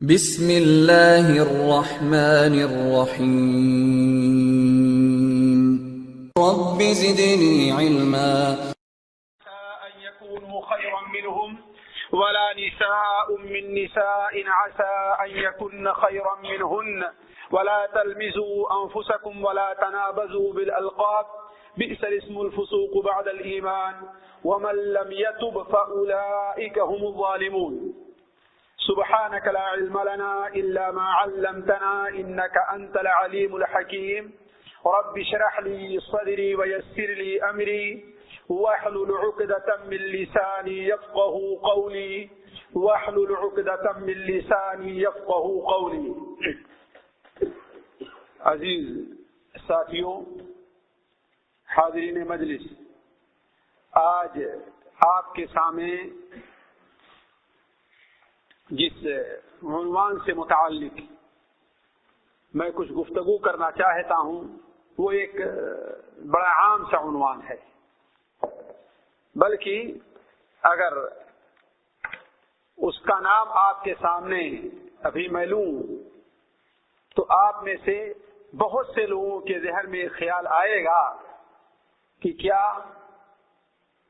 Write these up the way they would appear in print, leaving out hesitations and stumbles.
بسم اللہ الرحمن الرحیم رب زدنی علما أن يكونوا خيرا منهم ولا نساء من نساء عسى أن يكن خيرا منهن ولا تلمزوا أنفسكم ولا تنابزوا بالألقاب بئس الاسم الفسوق بعد الإيمان ومن لم يتب فأولئك هم الظالمون سبحانك لا علم لنا إلا ما علمتنا إنك أنت العليم الحكيم رب اشرح لي صدري ويسر لي أمري واحلل عقدة من لساني يفقهوا قولي واحلل عقدة من لساني يفقهوا قولي. عزیز ساتھیوں، حاضرین مجلس، آج آپ کے سامنے جس عنوان سے متعلق میں کچھ گفتگو کرنا چاہتا ہوں وہ ایک بڑا عام سا عنوان ہے، بلکہ اگر اس کا نام آپ کے سامنے ابھی میں لوں تو آپ میں سے بہت سے لوگوں کے ذہن میں خیال آئے گا کہ کیا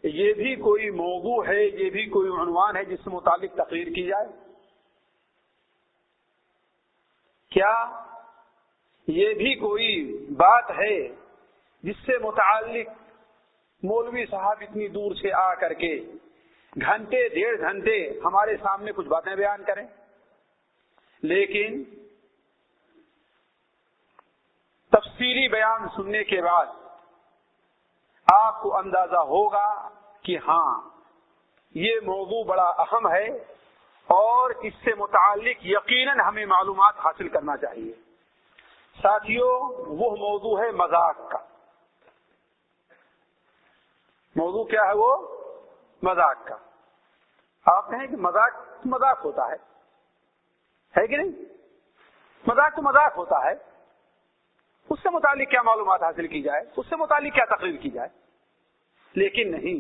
یہ بھی کوئی موضوع ہے، یہ بھی کوئی عنوان ہے جس سے متعلق تقریر کی جائے؟ کیا یہ بھی کوئی بات ہے جس سے متعلق مولوی صاحب اتنی دور سے آ کر کے گھنٹے ڈیڑھ گھنٹے ہمارے سامنے کچھ باتیں بیان کریں؟ لیکن تفصیلی بیان سننے کے بعد آپ کو اندازہ ہوگا کہ ہاں یہ موضوع بڑا اہم ہے اور اس سے متعلق یقیناً ہمیں معلومات حاصل کرنا چاہیے. ساتھیوں، وہ موضوع ہے مذاق کا. موضوع کیا ہے؟ وہ مذاق کا. آپ کہیں کہ مذاق ہوتا ہے کہ نہیں؟ مذاق تو مذاق ہوتا ہے. اس سے متعلق کیا معلومات حاصل کی جائے، اس سے متعلق کیا تقریر کی جائے؟ لیکن نہیں،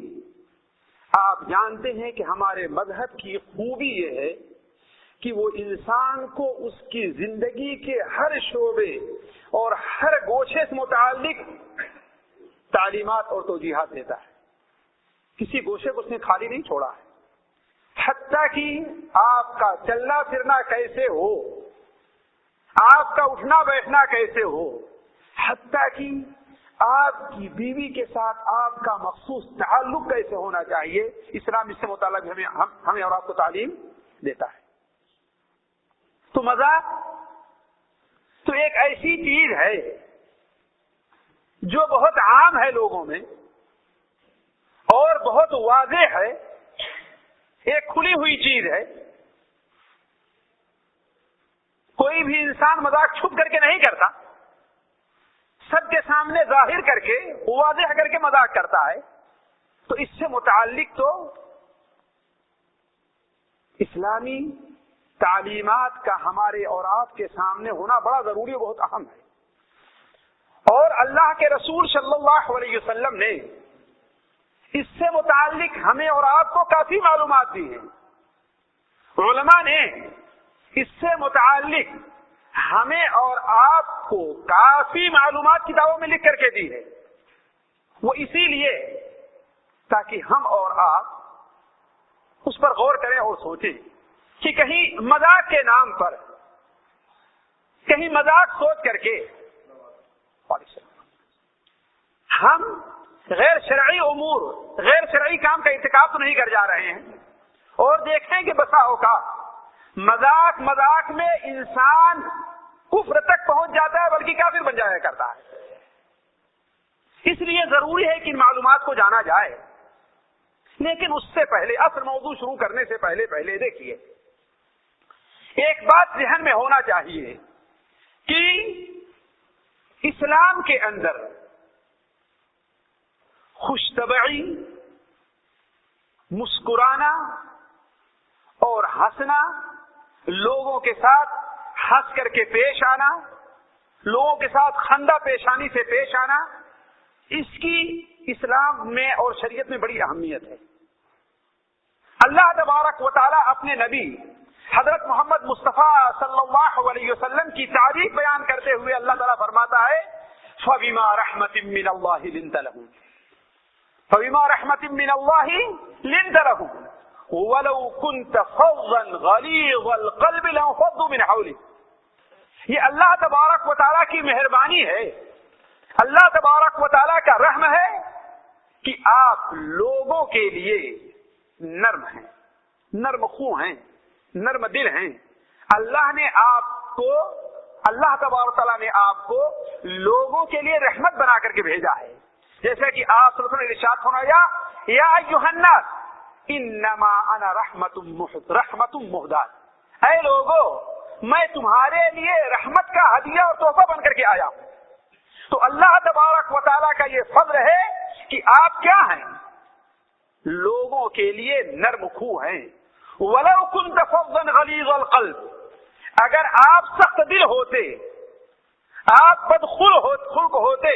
آپ جانتے ہیں کہ ہمارے مذہب کی خوبی یہ ہے کہ وہ انسان کو اس کی زندگی کے ہر شعبے اور ہر گوشے سے متعلق تعلیمات اور توجیہات دیتا ہے. کسی گوشے کو اس نے خالی نہیں چھوڑا ہے. حتیٰ کہ آپ کا چلنا پھرنا کیسے ہو، آپ کا اٹھنا بیٹھنا کیسے ہو، حتیٰ کہ آپ کی بیوی کے ساتھ آپ کا مخصوص تعلق کیسے ہونا چاہیے، اسلام اس سے متعلق ہمیں اور آپ کو تعلیم دیتا ہے. تو مذاق تو ایک ایسی چیز ہے جو بہت عام ہے لوگوں میں اور بہت واضح ہے، ایک کھلی ہوئی چیز ہے. کوئی بھی انسان مذاق چھپ کر کے نہیں کرتا، سب کے سامنے ظاہر کر کے واضح کر کے مذاق کرتا ہے. تو اس سے متعلق تو اسلامی تعلیمات کا ہمارے اور آپ کے سامنے ہونا بڑا ضروری، بہت اہم ہے. اور اللہ کے رسول صلی اللہ علیہ وسلم نے اس سے متعلق ہمیں اور آپ کو کافی معلومات دی ہیں. علماء نے اس سے متعلق ہمیں اور آپ کو کافی معلومات کتابوں میں لکھ کر کے دی ہے. وہ اسی لیے تاکہ ہم اور آپ اس پر غور کریں اور سوچیں کہ کہیں مذاق کے نام پر، کہیں مذاق سوچ کر کے ہم غیر شرعی امور، غیر شرعی کام کا ارتکاب تو نہیں کر جا رہے ہیں. اور دیکھیں کہ بسا اوقات مذاق میں انسان کفر تک پہنچ جاتا ہے، بلکہ کافر بن جایا کرتا ہے. اس لیے ضروری ہے کہ ان معلومات کو جانا جائے. لیکن اس سے پہلے، اصل موضوع شروع کرنے سے پہلے دیکھیے، ایک بات ذہن میں ہونا چاہیے کہ اسلام کے اندر خوش طبعی، مسکرانا اور ہنسنا، لوگوں کے ساتھ ہنس کر کے پیش آنا، لوگوں کے ساتھ خندہ پیشانی سے پیش آنا، اس کی اسلام میں اور شریعت میں بڑی اہمیت ہے. اللہ تبارک و تعالی اپنے نبی حضرت محمد مصطفیٰ کی تعریف بیان کرتے ہوئے اللہ تعالیٰ فرماتا ہے فَبِمَا رَحْمَةٍ مِّنَ اللَّهِ لِنْتَ لَهُمْ فَبِمَا رَحْمَةٍ مِّنَ اللَّهِ لِنْتَ لَهُمْ وَلَوْ كُنْتَ فَظًّا غَلِيظَ الْقَلْبِ لَانفَضُّوا مِنْ حَوْلِكَ. یہ اللہ تبارک و تعالیٰ کی مہربانی ہے, اللہ تبارک و تعالیٰ کا رحم ہے کہ آپ لوگوں کے لیے نرم ہیں, نرم خو ہیں, نرم دل ہیں. اللہ نے آپ کو, اللہ تبارک تعالیٰ نے آپ کو لوگوں کے لیے رحمت بنا کر کے بھیجا ہے. جیسے کہ آپ صلی اللہ علیہ وسلم نے ارشاد فرمایا یا ایھا الناس انما انا رحمت مہداۃ, اے لوگوں میں تمہارے لیے رحمت کا ہدیہ اور تحفہ بن کر کے آیا ہوں. تو اللہ تبارک و تعالیٰ کا یہ فضل ہے کہ آپ کیا ہیں, لوگوں کے لیے نرم خو ہیں. وَلَوْ كُنْتَ فَظًّا غَلِيظَ الْقَلْبِ, اگر آپ سخت دل ہوتے, آپ بدخلق ہوتے,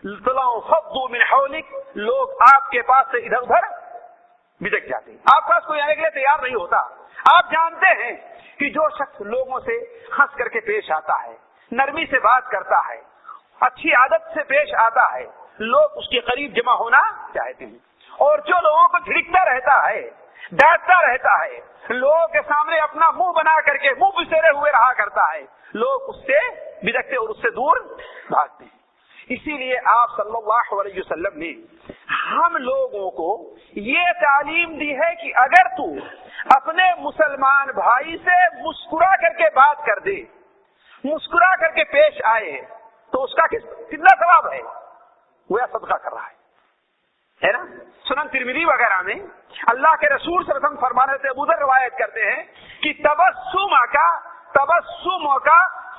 لَانفَضُّوا مِنْ حَوْلِكَ, لوگ آپ کے پاس سے ادھر ادھر بھٹک جاتے. آپ پاس کوئی آنے کے لیے تیار نہیں ہوتا. آپ جانتے ہیں کہ جو شخص لوگوں سے ہنس کر کے پیش آتا ہے, نرمی سے بات کرتا ہے, اچھی عادت سے پیش آتا ہے, لوگ اس کے قریب جمع ہونا چاہتے ہیں. اور جو لوگوں کو جھڑکتا رہتا ہے, ڈانٹتا رہتا ہے, لوگوں کے سامنے اپنا منہ بنا کر کے منہ بسیرے ہوئے رہا کرتا ہے, لوگ اس سے بھٹکتے اور اس سے دور بھاگتے ہیں. اسی لیے آپ صلی اللہ علیہ وسلم نے ہم لوگوں کو یہ تعلیم دی ہے کہ اگر تو اپنے مسلمان بھائی سے مسکرا کر کے بات کر دے, مسکرا کر کے پیش آئے, تو اس کا کتنا ثواب ہے, وہ صدقہ کر رہا ہے نا. سنن ترمذی وغیرہ میں اللہ کے رسول صلی اللہ علیہ وسلم فرمانے سے ابو ذر روایت کرتے ہیں کہ تبسم کا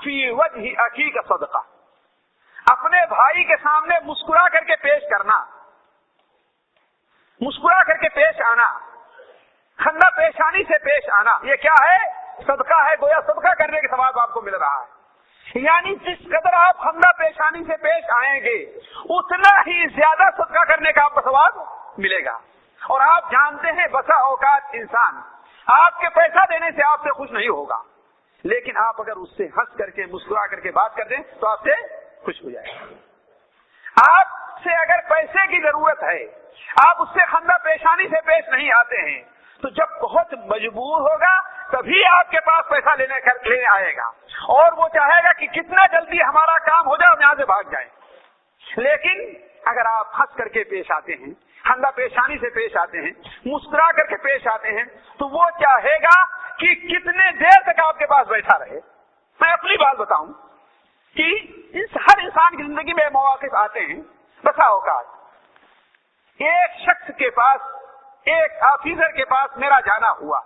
فی وجہ اخیک صدقہ, اپنے بھائی کے سامنے مسکرا کر کے پیش کرنا, مسکرا کر کے پیش آنا, خندہ پیشانی سے پیش آنا, یہ کیا ہے, صدقہ ہے. گویا صدقہ کرنے کے ثواب آپ کو مل رہا ہے. یعنی جس قدر آپ خندہ پیشانی سے پیش آئیں گے اتنا ہی زیادہ صدقہ کرنے کا آپ کو ثواب ملے گا. اور آپ جانتے ہیں بسا اوقات انسان آپ کے پیسہ دینے سے آپ سے خوش نہیں ہوگا, لیکن آپ اگر اس سے ہنس کر کے مسکرا کر کے بات کر دیں تو آپ سے خوش ہو جائے گا. آپ سے اگر پیسے کی ضرورت ہے, آپ اس سے خندہ پیشانی سے پیش نہیں آتے ہیں, تو جب بہت مجبور ہوگا تبھی آپ کے پاس پیسہ لینے آئے گا, اور وہ چاہے گا کہ کتنا جلدی ہمارا کام ہو جائے اور یہاں سے بھاگ جائیں. لیکن اگر آپ ہنس کر کے پیش آتے ہیں, خندہ پیشانی سے پیش آتے ہیں, مسکرا کر کے پیش آتے ہیں, تو وہ چاہے گا کہ کتنے دیر تک آپ کے پاس بیٹھا رہے. میں اپنی بات بتاؤں کہ ہر انسان کی زندگی میں مواقع آتے ہیں, بسا اوقات ایک شخص کے پاس, ایک آفیسر کے پاس میرا جانا ہوا,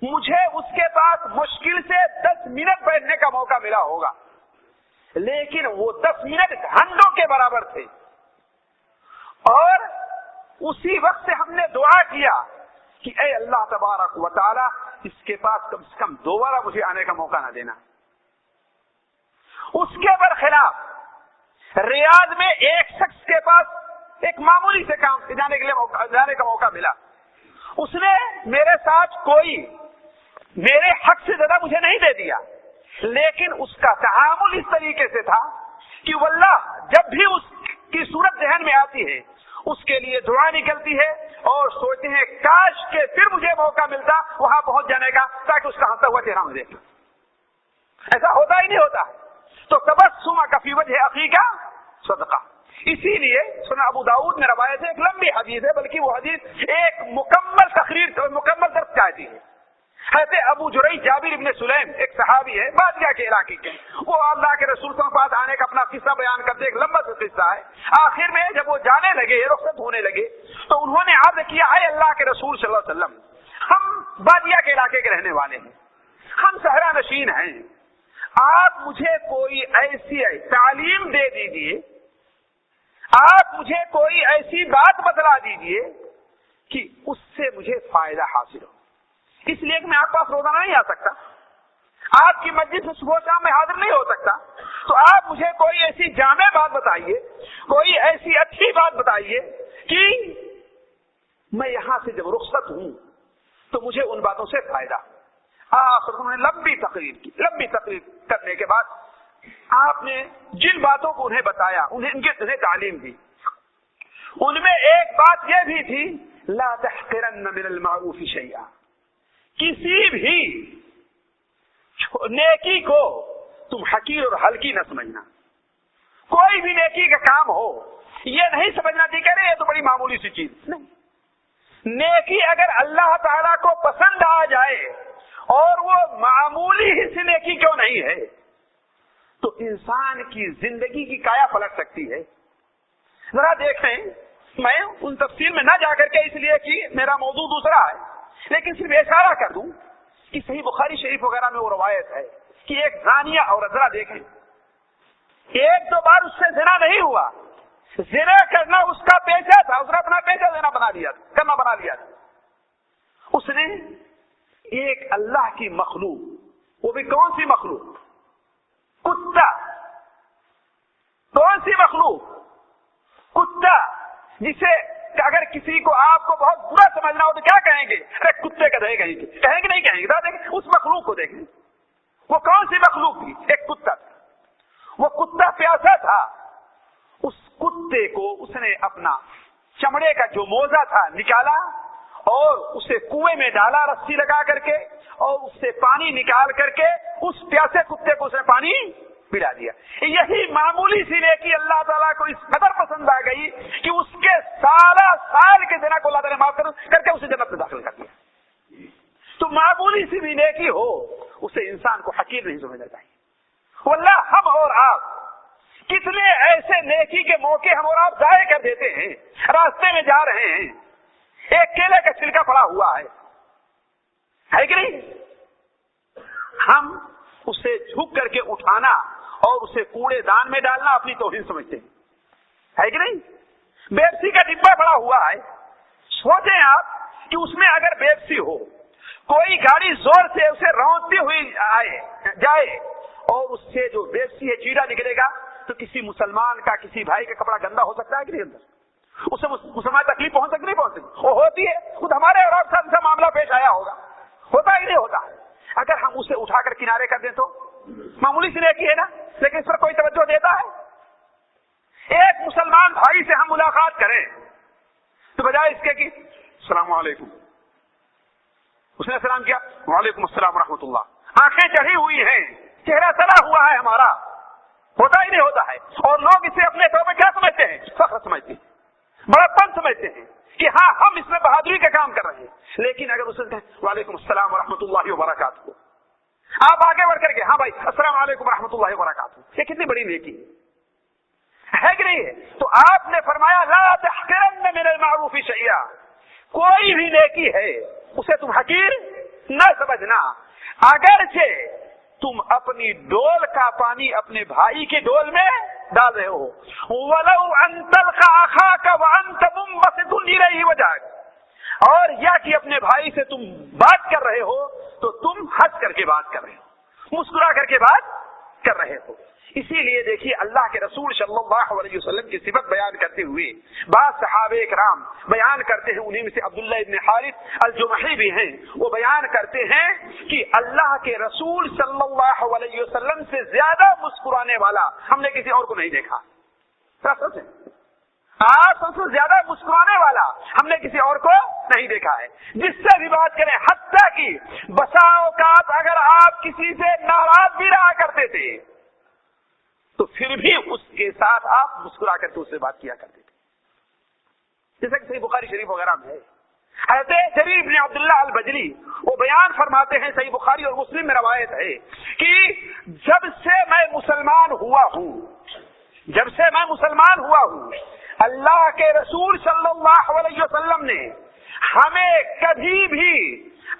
مجھے اس کے پاس مشکل سے 10 منٹ بیٹھنے کا موقع ملا ہوگا, لیکن وہ 10 منٹ گھنٹوں کے برابر تھے. اور اسی وقت سے ہم نے دعا کیا کہ اے اللہ تبارک و تعالی اس کے پاس کم سے کم دوبارہ مجھے آنے کا موقع نہ دینا. اس کے برخلاف ریاض میں ایک شخص کے پاس ایک معمولی سے کام جانے کا موقع ملا, اس نے میرے ساتھ کوئی میرے حق سے زیادہ مجھے نہیں دے دیا, لیکن اس کا تعامل اس طریقے سے تھا کہ واللہ جب بھی اس کی صورت ذہن میں آتی ہے اس کے لیے دعا نکلتی ہے اور سوچتے ہیں کاش کہ پھر مجھے موقع ملتا وہاں پہنچ جانے کا تاکہ اس کا ہنستا ہوا چہرہ مجھے دیکھ. ایسا ہوتا ہی نہیں ہوتا. تو تبسم کا فی وجہ اخیک صدقہ. اسی لیے سنا ابو داؤد میں روایت ہے, ایک لمبی حدیث ہے, بلکہ وہ حدیث ایک مکمل درس چاہتی ہے. حضرت ابو جریج جابر ابن سلیم ایک صحابی ہے بادیہ کے علاقے کے, وہ اللہ کے رسول کے پاس آنے کا اپنا قصہ بیان کرتے, ایک لمبا سا قصہ ہے. آخر میں جب وہ جانے لگے, رخصت ہونے لگے, تو انہوں نے عرض کیا اے اللہ کے رسول صلی اللہ علیہ وسلم, ہم بادیہ کے علاقے کے رہنے والے ہیں, ہم صحرا نشین ہیں, آپ مجھے کوئی ایسی تعلیم دے دیجیے, آپ مجھے کوئی ایسی بات بتلا دیجیے کہ اس سے مجھے فائدہ حاصل ہو. اس لیے کہ میں آپ کے پاس روزانہ نہیں آ سکتا, آپ کی مسجد میں صبح شام میں حاضر نہیں ہو سکتا, تو آپ مجھے کوئی ایسی جامع بات بتائیے, کوئی ایسی اچھی بات بتائیے کہ میں یہاں سے جب رخصت ہوں تو مجھے ان باتوں سے فائدہ. آخر انہوں نے لمبی تقریر کرنے کے بعد آپ نے جن باتوں کو انہیں بتایا انہیں تعلیم دی، ان میں ایک بات یہ بھی تھی لا تحقرن من المعروف شیئا، کسی بھی نیکی کو تم حقیر اور ہلکی نہ سمجھنا. کوئی بھی نیکی کا کام ہو یہ نہیں سمجھنا کہ رہے یہ تو بڑی معمولی سی چیز نہیں. نیکی اگر اللہ تعالیٰ کو پسند آ جائے اور وہ معمولی ہی سی نیکی کیوں نہیں ہے تو انسان کی زندگی کی کایا پلٹ سکتی ہے. ذرا دیکھیں، میں ان تفصیل میں نہ جا کر کے اس لیے کہ میرا موضوع دوسرا ہے، لیکن صرف اشارہ کر دوں کہ صحیح بخاری شریف وغیرہ میں وہ روایت ہے کہ ایک زانیہ عورت، ذرا دیکھیں، ایک دو بار اس سے زنا نہیں ہوا، زنا کرنا اس کا پیشہ تھا، اس نے اپنا پیشہ کرنا بنا لیا تھا. اس نے ایک اللہ کی مخلوق، وہ بھی کون سی مخلوق؟ کتا. کون سی مخلوق؟ کتا، جسے اگر کسی کو آپ کو بہت برا سمجھنا ہو تو کیا کہیں گے؟ ارے کتے کا دہے کہیں گے نہیں کہیں گے؟ دیکھیں اس مخلوق کو دیکھیں، وہ کون سی مخلوق تھی؟ ایک کتا تھا. وہ کتا پیاسا تھا، اس کتے کو اس نے اپنا چمڑے کا جو موزہ تھا نکالا اور اسے کنویں میں ڈالا رسی لگا کر کے، اور اس سے پانی نکال کر کے اس پیاسے کتے کو اس نے پانی پلا دیا. یہی معمولی سی نیکی اللہ تعالیٰ کو اس قدر پسند آ گئی کہ اس کے سال کے زنا کو اللہ تعالیٰ معاف کر کے اسے جنت میں داخل کر دیا. تو معمولی سی بھی نیکی ہو اسے انسان کو حقیر نہیں سمجھنا چاہیے. واللہ ہم اور آپ کتنے ایسے نیکی کے موقع ہم اور آپ ضائع کر دیتے ہیں. راستے میں جا رہے ہیں، ایک کیلے کا چھلکا پڑا ہوا ہے کہ نہیں؟ ہم اسے جھک کر کے اٹھانا اور اسے کوڑے دان میں ڈالنا اپنی توہین سمجھتے ہیں، ہے کہ نہیں؟ بیپسی کا ڈبہ پڑا ہوا ہے، سوچیں آپ کہ اس میں اگر بیپسی ہو، کوئی گاڑی زور سے اسے رونتے ہوئی جائے اور اس سے جو بیپسی ہے چیڑا نکلے گا تو کسی مسلمان کا، کسی بھائی کا کپڑا گندا ہو سکتا ہے کہ نہیں؟ اندر اسے مسلمان تکلیف پہنچ سکتی نہیں پہنچ سکتی؟ وہ ہوتی ہے. خود ہمارے اور آپ ساتھ ایسا معاملہ پیش آیا ہوتا ہی نہیں ہوتا. اگر ہم اسے اٹھا کر کنارے کر دیں تو معمولی سی نیکی ہے نا، لیکن اس پر کوئی توجہ دیتا ہے؟ ایک مسلمان بھائی سے ہم ملاقات کریں تو بجائے اس کے کہ السلام علیکم، اس نے سلام کیا، وعلیکم السلام ورحمۃ اللہ، آنکھیں چڑھی ہوئی ہیں، چہرہ سلا ہوا ہے ہمارا، ہوتا ہی نہیں ہوتا ہے. اور لوگ اسے اپنے طور پہ کیا سمجھتے ہیں؟ فخر سمجھتے ہیں، بڑا پن سمجھتے ہیں کہ ہاں ہم اس میں بہادری کا کام کر رہے ہیں. لیکن اگر اسے کہیں وعلیکم السلام ورحمۃ اللہ وبرکاتہ، آپ آگے بڑھ کر کے ہاں بھائی السلام علیکم ورحمۃ اللہ وبرکاتہ، یہ کتنی بڑی نیکی ہے کہ نہیں ہے؟ تو آپ نے فرمایا لا تحقرن من المعروف شیئا، کوئی بھی نیکی ہے اسے تم حقیر نہ سمجھنا. اگرچہ تم اپنی ڈول کا پانی اپنے بھائی کے ڈول میں ڈال رہے ہو، وَلَوْ أَن تَلْقَى أَخَاكَ وَأَنْتَ مُنبَسِطٌ إِلَيْهِ وَجْهَكَ، اور یا کہ اپنے بھائی سے تم بات کر رہے ہو تو تم ہنس کر کے بات کر رہے ہو، مسکرا کر کے بات کر رہے ہو. اسی لیے دیکھیے اللہ کے رسول صلی اللہ علیہ وسلم کی صفت بیان کرتے ہوئے بعض صحابہ کرام بیان کرتے ہیں، انہیں میں سے عبداللہ ابن حارث الجمحی بھی ہیں، وہ بیان کرتے ہیں کہ اللہ کے رسول صلی اللہ علیہ وسلم سے زیادہ مسکرانے والا ہم نے کسی اور کو نہیں دیکھا. آپ سب سے زیادہ مسکرانے والا ہم نے کسی اور کو نہیں دیکھا ہے. جس سے بھی بات کریں، حتیٰ کہ بسا اوقات اگر آپ کسی سے ناراض بھی رہا کرتے تھے تو پھر بھی اس کے ساتھ آپ مسکرا کر کے اس سے بات کیا کرتے تھے. جیسا کہ صحیح بخاری شریف وغیرہ میں ہے، حضرت جریر بن عبداللہ البجلی وہ بیان فرماتے ہیں، صحیح بخاری اور مسلم میں روایت ہے کہ جب سے میں مسلمان ہوا ہوں اللہ کے رسول صلی اللہ علیہ وسلم نے ہمیں کبھی بھی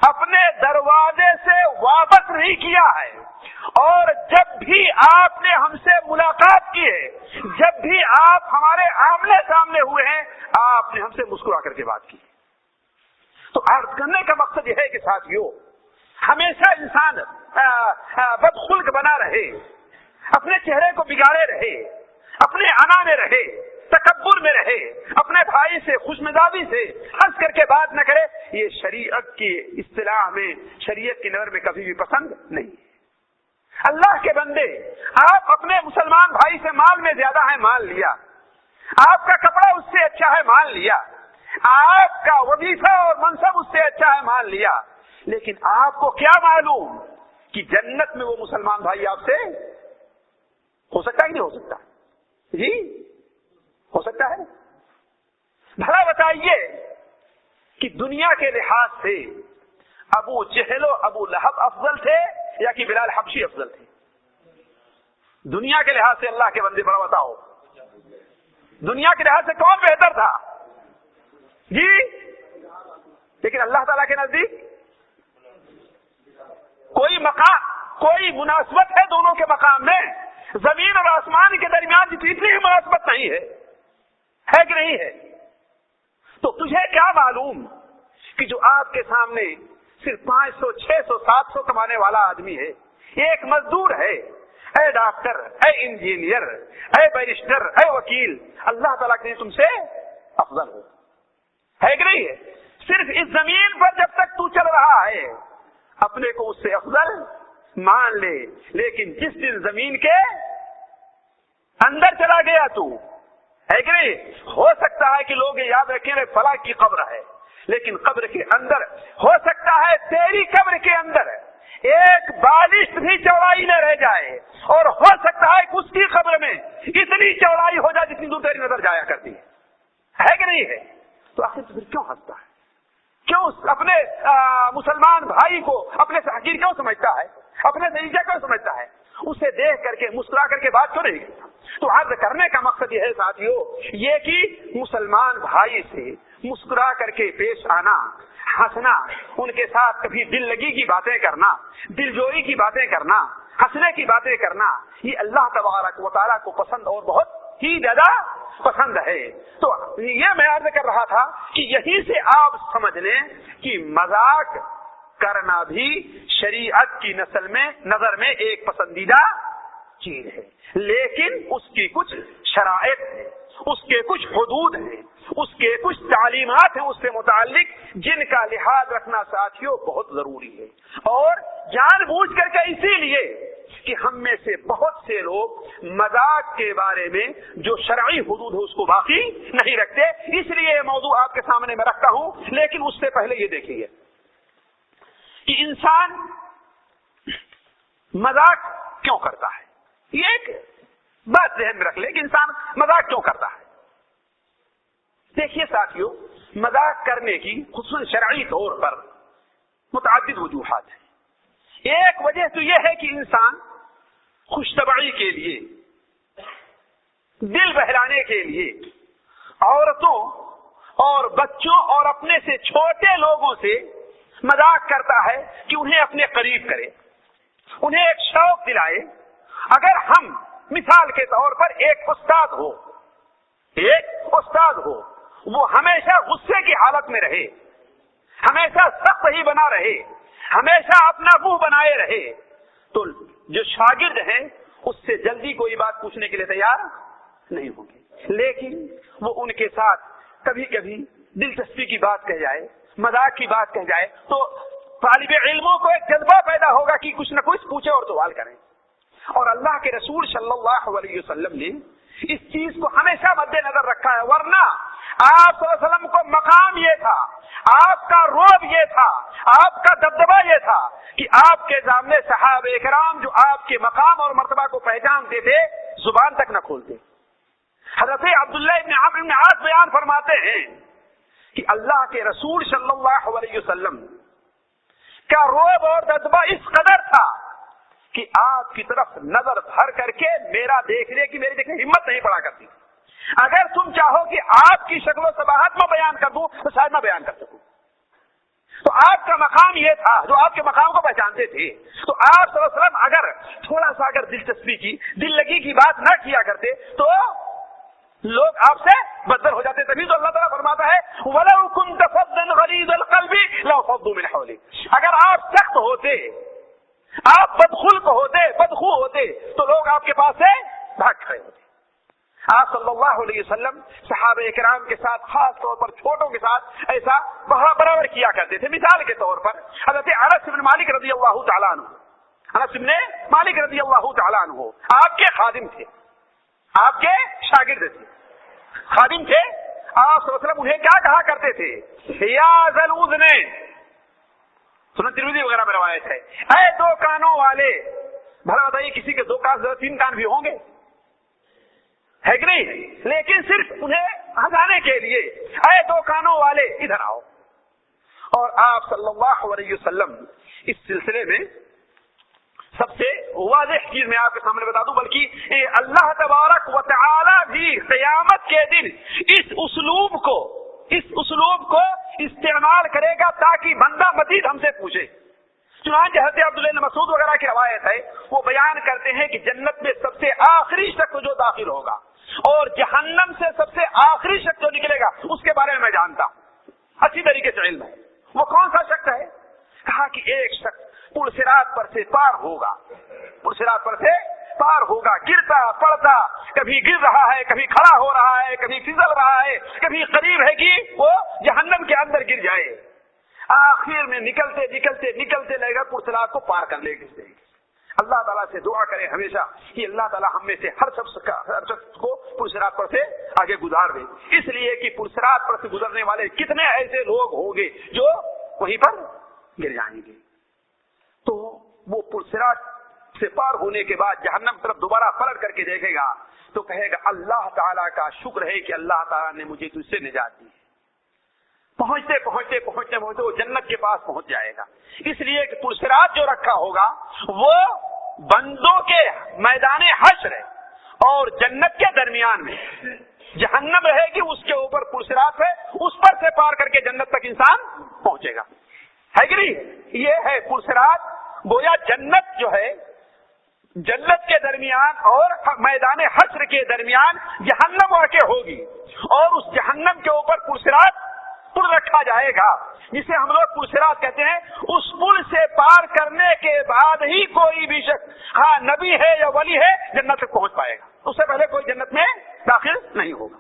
اپنے دروازے سے واپس نہیں کیا ہے، اور جب بھی آپ نے ہم سے ملاقات کی ہے، جب بھی آپ ہمارے آمنے سامنے ہوئے ہیں، آپ نے ہم سے مسکرا کر کے بات کی. تو عرض کرنے کا مقصد یہ ہے کہ ساتھیو، ہمیشہ انسان بدخلق بنا رہے، اپنے چہرے کو بگاڑے رہے، اپنے انا میں رہے تکبر میں رہے، اپنے بھائی سے خوش مزاجی سے ہنس کر کے بات نہ کرے، یہ شریعت کی اصطلاح میں، شریعت کی نظر میں کبھی بھی پسند نہیں ہے۔ اللہ کے بندے، آپ اپنے مسلمان بھائی سے مال میں زیادہ ہے، مان لیا، آپ کا کپڑا اس سے اچھا ہے، مان لیا، آپ کا وظیفہ اور منصب اس سے اچھا ہے، مان لیا، لیکن آپ کو کیا معلوم کہ جنت میں وہ مسلمان بھائی آپ سے ہو سکتا ہے کہ نہیں ہو سکتا؟ جی ہو سکتا ہے۔ بھلا بتائیے کہ دنیا کے لحاظ سے ابو جہل و ابو لہب افضل تھے یا کہ بلال حبشی افضل تھے؟ دنیا کے لحاظ سے اللہ کے بندے بڑا بتاؤ، دنیا کے لحاظ سے کون بہتر تھا؟ جی لیکن اللہ تعالیٰ کے نزدیک کوئی مقام، کوئی مناسبت ہے دونوں کے مقام میں؟ زمین اور آسمان کے درمیان جتنی بھی مناسبت نہیں ہے کہ نہیں ہے؟ تو تجھے کیا معلوم کہ جو آپ کے سامنے صرف 500 600 700 کمانے والا آدمی ہے، ایک مزدور ہے، اے ڈاکٹر، اے انجینئر، اے بیرسٹر، اے وکیل، اللہ تعالیٰ کے لیے تم سے افضل ہے کہ نہیں ہے؟ صرف اس زمین پر جب تک تو چل رہا ہے اپنے کو اس سے افضل مان لے، لیکن جس دن زمین کے اندر چلا گیا تو ہے کہ نہیں، ہو سکتا ہے کہ لوگ یاد رکھیں فلاں کی قبر ہے، لیکن قبر کے اندر ہو سکتا ہے تیری قبر کے اندر ایک بالشت بھی چوڑائی نہ رہ جائے، اور ہو سکتا ہے کہ اس کی قبر میں اتنی چوڑائی ہو جائے جتنی دور تیری نظر جایا کرتی ہے کہ نہیں ہے؟ تو آخر پھر کیوں ہنستا ہے؟ کیوں اپنے مسلمان بھائی کو اپنے سے حقیر کیوں سمجھتا ہے؟ اپنے سے نیچا کیوں سمجھتا ہے؟ اسے دیکھ کر کے مسکرا کر کے بات کیوں نہیں کرتا؟ تو عرض کرنے کا مقصد یہ ہے ساتھیو، یہ کہ مسلمان بھائی سے مسکرا کر کے پیش آنا، ہنسنا، ان کے ساتھ کبھی دل لگی کی باتیں کرنا، دل جوئی کی باتیں کرنا، ہنسنے کی باتیں کرنا، یہ اللہ تبارک و تعالیٰ کو پسند اور بہت ہی زیادہ پسند ہے۔ تو یہ میں عرض کر رہا تھا کہ یہیں سے آپ سمجھ لیں کہ مذاق کرنا بھی شریعت کی نظر میں ایک پسندیدہ چیز ہے، لیکن اس کی کچھ شرائط ہیں، اس کے کچھ حدود ہیں، اس کے کچھ تعلیمات ہیں اس سے متعلق جن کا لحاظ رکھنا ساتھیوں بہت ضروری ہے، اور جان بوجھ کر کے اسی لیے کہ ہم میں سے بہت سے لوگ مذاق کے بارے میں جو شرعی حدود ہے اس کو باقی نہیں رکھتے، اس لیے یہ موضوع آپ کے سامنے میں رکھتا ہوں۔ لیکن اس سے پہلے یہ دیکھیے کہ انسان مذاق کیوں کرتا ہے، یہ ایک بات ذہن میں رکھ لے کہ انسان مذاق کیوں کرتا ہے۔ دیکھیے ساتھیو، مذاق کرنے کی خصوصاً شرعی طور پر متعدد وجوہات ہیں۔ ایک وجہ تو یہ ہے کہ انسان خوش طبعی کے لیے، دل بہلانے کے لیے عورتوں اور بچوں اور اپنے سے چھوٹے لوگوں سے مذاق کرتا ہے کہ انہیں اپنے قریب کرے، انہیں ایک شوق دلائے۔ اگر ہم مثال کے طور پر ایک استاد ہو، وہ ہمیشہ غصے کی حالت میں رہے، ہمیشہ سخت ہی بنا رہے، ہمیشہ اپنا منہ بنائے رہے، تو جو شاگرد ہیں اس سے جلدی کوئی بات پوچھنے کے لیے تیار نہیں ہوں گے، لیکن وہ ان کے ساتھ کبھی کبھی دلچسپی کی بات کہہ جائے، مذاق کی بات کہہ جائے، تو طالب علموں کو ایک جذبہ پیدا ہوگا کہ کچھ نہ کچھ پوچھے اور سوال کریں۔ اور اللہ کے رسول صلی اللہ علیہ وسلم نے اس چیز کو ہمیشہ مد نظر رکھا ہے، ورنہ آپ صلی اللہ علیہ وسلم کو مقام یہ تھا، آپ کا روب یہ تھا، آپ کا دبدبہ یہ تھا کہ آپ کے سامنے صحابہ کرام جو آپ کے مقام اور مرتبہ کو پہچانتے تھے زبان تک نہ کھولتے۔ حضرت عبداللہ ابن عمرو بن عاص بیان فرماتے ہیں کہ اللہ کے رسول صلی اللہ علیہ وسلم کا روب اور دبدبہ اس قدر تھا کہ آپ کی طرف نظر بھر کر کے میرا دیکھنے کی میری دیکھنے ہمت نہیں پڑا کرتی۔ اگر تم چاہو کہ آپ کی شکل و صباحت میں بیان کر دوں تو شاید میں بیان کر سکوں۔ تو آپ کا مقام یہ تھا، جو آپ کے مقام کو پہچانتے تھے، تو آپ صلی اللہ علیہ وسلم اگر تھوڑا سا دلچسپی کی، دل لگی کی بات نہ کیا کرتے تو لوگ آپ سے بدتر ہو جاتے۔ تبھی تو اللہ تعالیٰ فرماتا ہے وَلَوْ كُنْتَ فَظًّا غَلِيظَ الْقَلْبِ لَانفَضُّوا مِنْ حَوْلِكَ، اگر آپ سخت ہوتے، آپ بدخلق ہوتے، بدخو ہوتے، تو لوگ آپ کے پاس سے بھاگ کھڑے ہوتے۔ آپ صلی اللہ علیہ وسلم صحابہ کرام کے ساتھ، خاص طور پر چھوٹوں کے ساتھ ایسا برابر کیا کرتے تھے. مثال کے طور پر حضرت انس بن مالک رضی اللہ تعالیٰ عنہ، انس بن مالک رضی اللہ تعالیٰ عنہ آپ کے خادم تھے، آپ کے شاگرد تھے، خادم تھے. آپ صلی اللہ علیہ وسلم انہیں کیا کہا کرتے تھے؟ یا ذل اذنین، سنن ترمذی وغیرہ میں روایت ہے، اے دو کانوں والے. بھلا بتائیے کسی کے دو کان، تین کان بھی ہوں گے، ہے کہ نہیں؟ لیکن صرف انہیں ہنسانے کے لیے، اے دو کانوں والے ادھر آؤ. اور آپ صلی اللہ علیہ وسلم اس سلسلے میں سب سے واضح چیز میں آپ کے سامنے بتا دوں، بلکہ اللہ تبارک و تعالی بھی قیامت کے دن اس اسلوب کو استعمال کرے گا تاکہ بندہ مزید ہم سے پوچھے. چنانچہ حضرت عبداللہ بن مسعود وغیرہ کی روایت ہے، وہ بیان کرتے ہیں کہ جنت میں سب سے آخری شخص جو داخل ہوگا اور جہنم سے سب سے آخری شخص جو نکلے گا اس کے بارے میں جانتا ہوں، اچھی طریقے سے علم ہے. وہ کون سا شخص ہے؟ کہا کہ ایک شخص پل صراط پر سے پار ہوگا، پل صراط پر سے پار ہوگا، گرتا پڑتا، کبھی گر رہا ہے، کبھی کھڑا ہو رہا ہے، کبھی پھسل رہا ہے، کبھی قریب ہے کہ وہ جہنم کے اندر گر جائے. آخر میں نکلتے لے گا پل صراط کو پار کر لے گا. اللہ تعالیٰ سے دعا کریں ہمیشہ کہ اللہ تعالیٰ ہم میں سے ہر شخص کو پل صراط پر سے آگے گزار دے، اس لیے کہ پل صراط پر سے گزرنے والے کتنے ایسے لوگ ہوں گے جو وہیں پر گر جائیں گے. تو وہ پل صراط سے پار ہونے کے بعد جہنم طرف دوبارہ پلٹ کر کے دیکھے گا تو کہے گا اللہ تعالیٰ کا شکر ہے کہ اللہ تعالیٰ نے مجھے تجھ سے نجات دی. پہنچتے وہ جنت کے پاس پہنچ جائے گا. اس لیے کہ پل صراط جو رکھا ہوگا وہ بندوں کے میدان حشر اور جنت کے درمیان میں، جہنم رہے گی اس کے اوپر پل صراط ہے، اس پر سے پار کر کے جنت تک انسان پہنچے گا، ہے کہ نہیں؟ یہ ہے پل صراط. گویا جنت جو ہے، جنت کے درمیان اور میدان حشر کے درمیان جہنم واقع ہوگی اور اس جہنم کے اوپر پل صراط پل رکھا جائے گا جسے ہم لوگ پل صراط کہتے ہیں. اس پل سے پار کرنے کے بعد ہی کوئی بھی شخص، ہاں نبی ہے یا ولی ہے، جنت تک پہنچ پائے گا. اس سے پہلے کوئی جنت میں داخل نہیں ہوگا،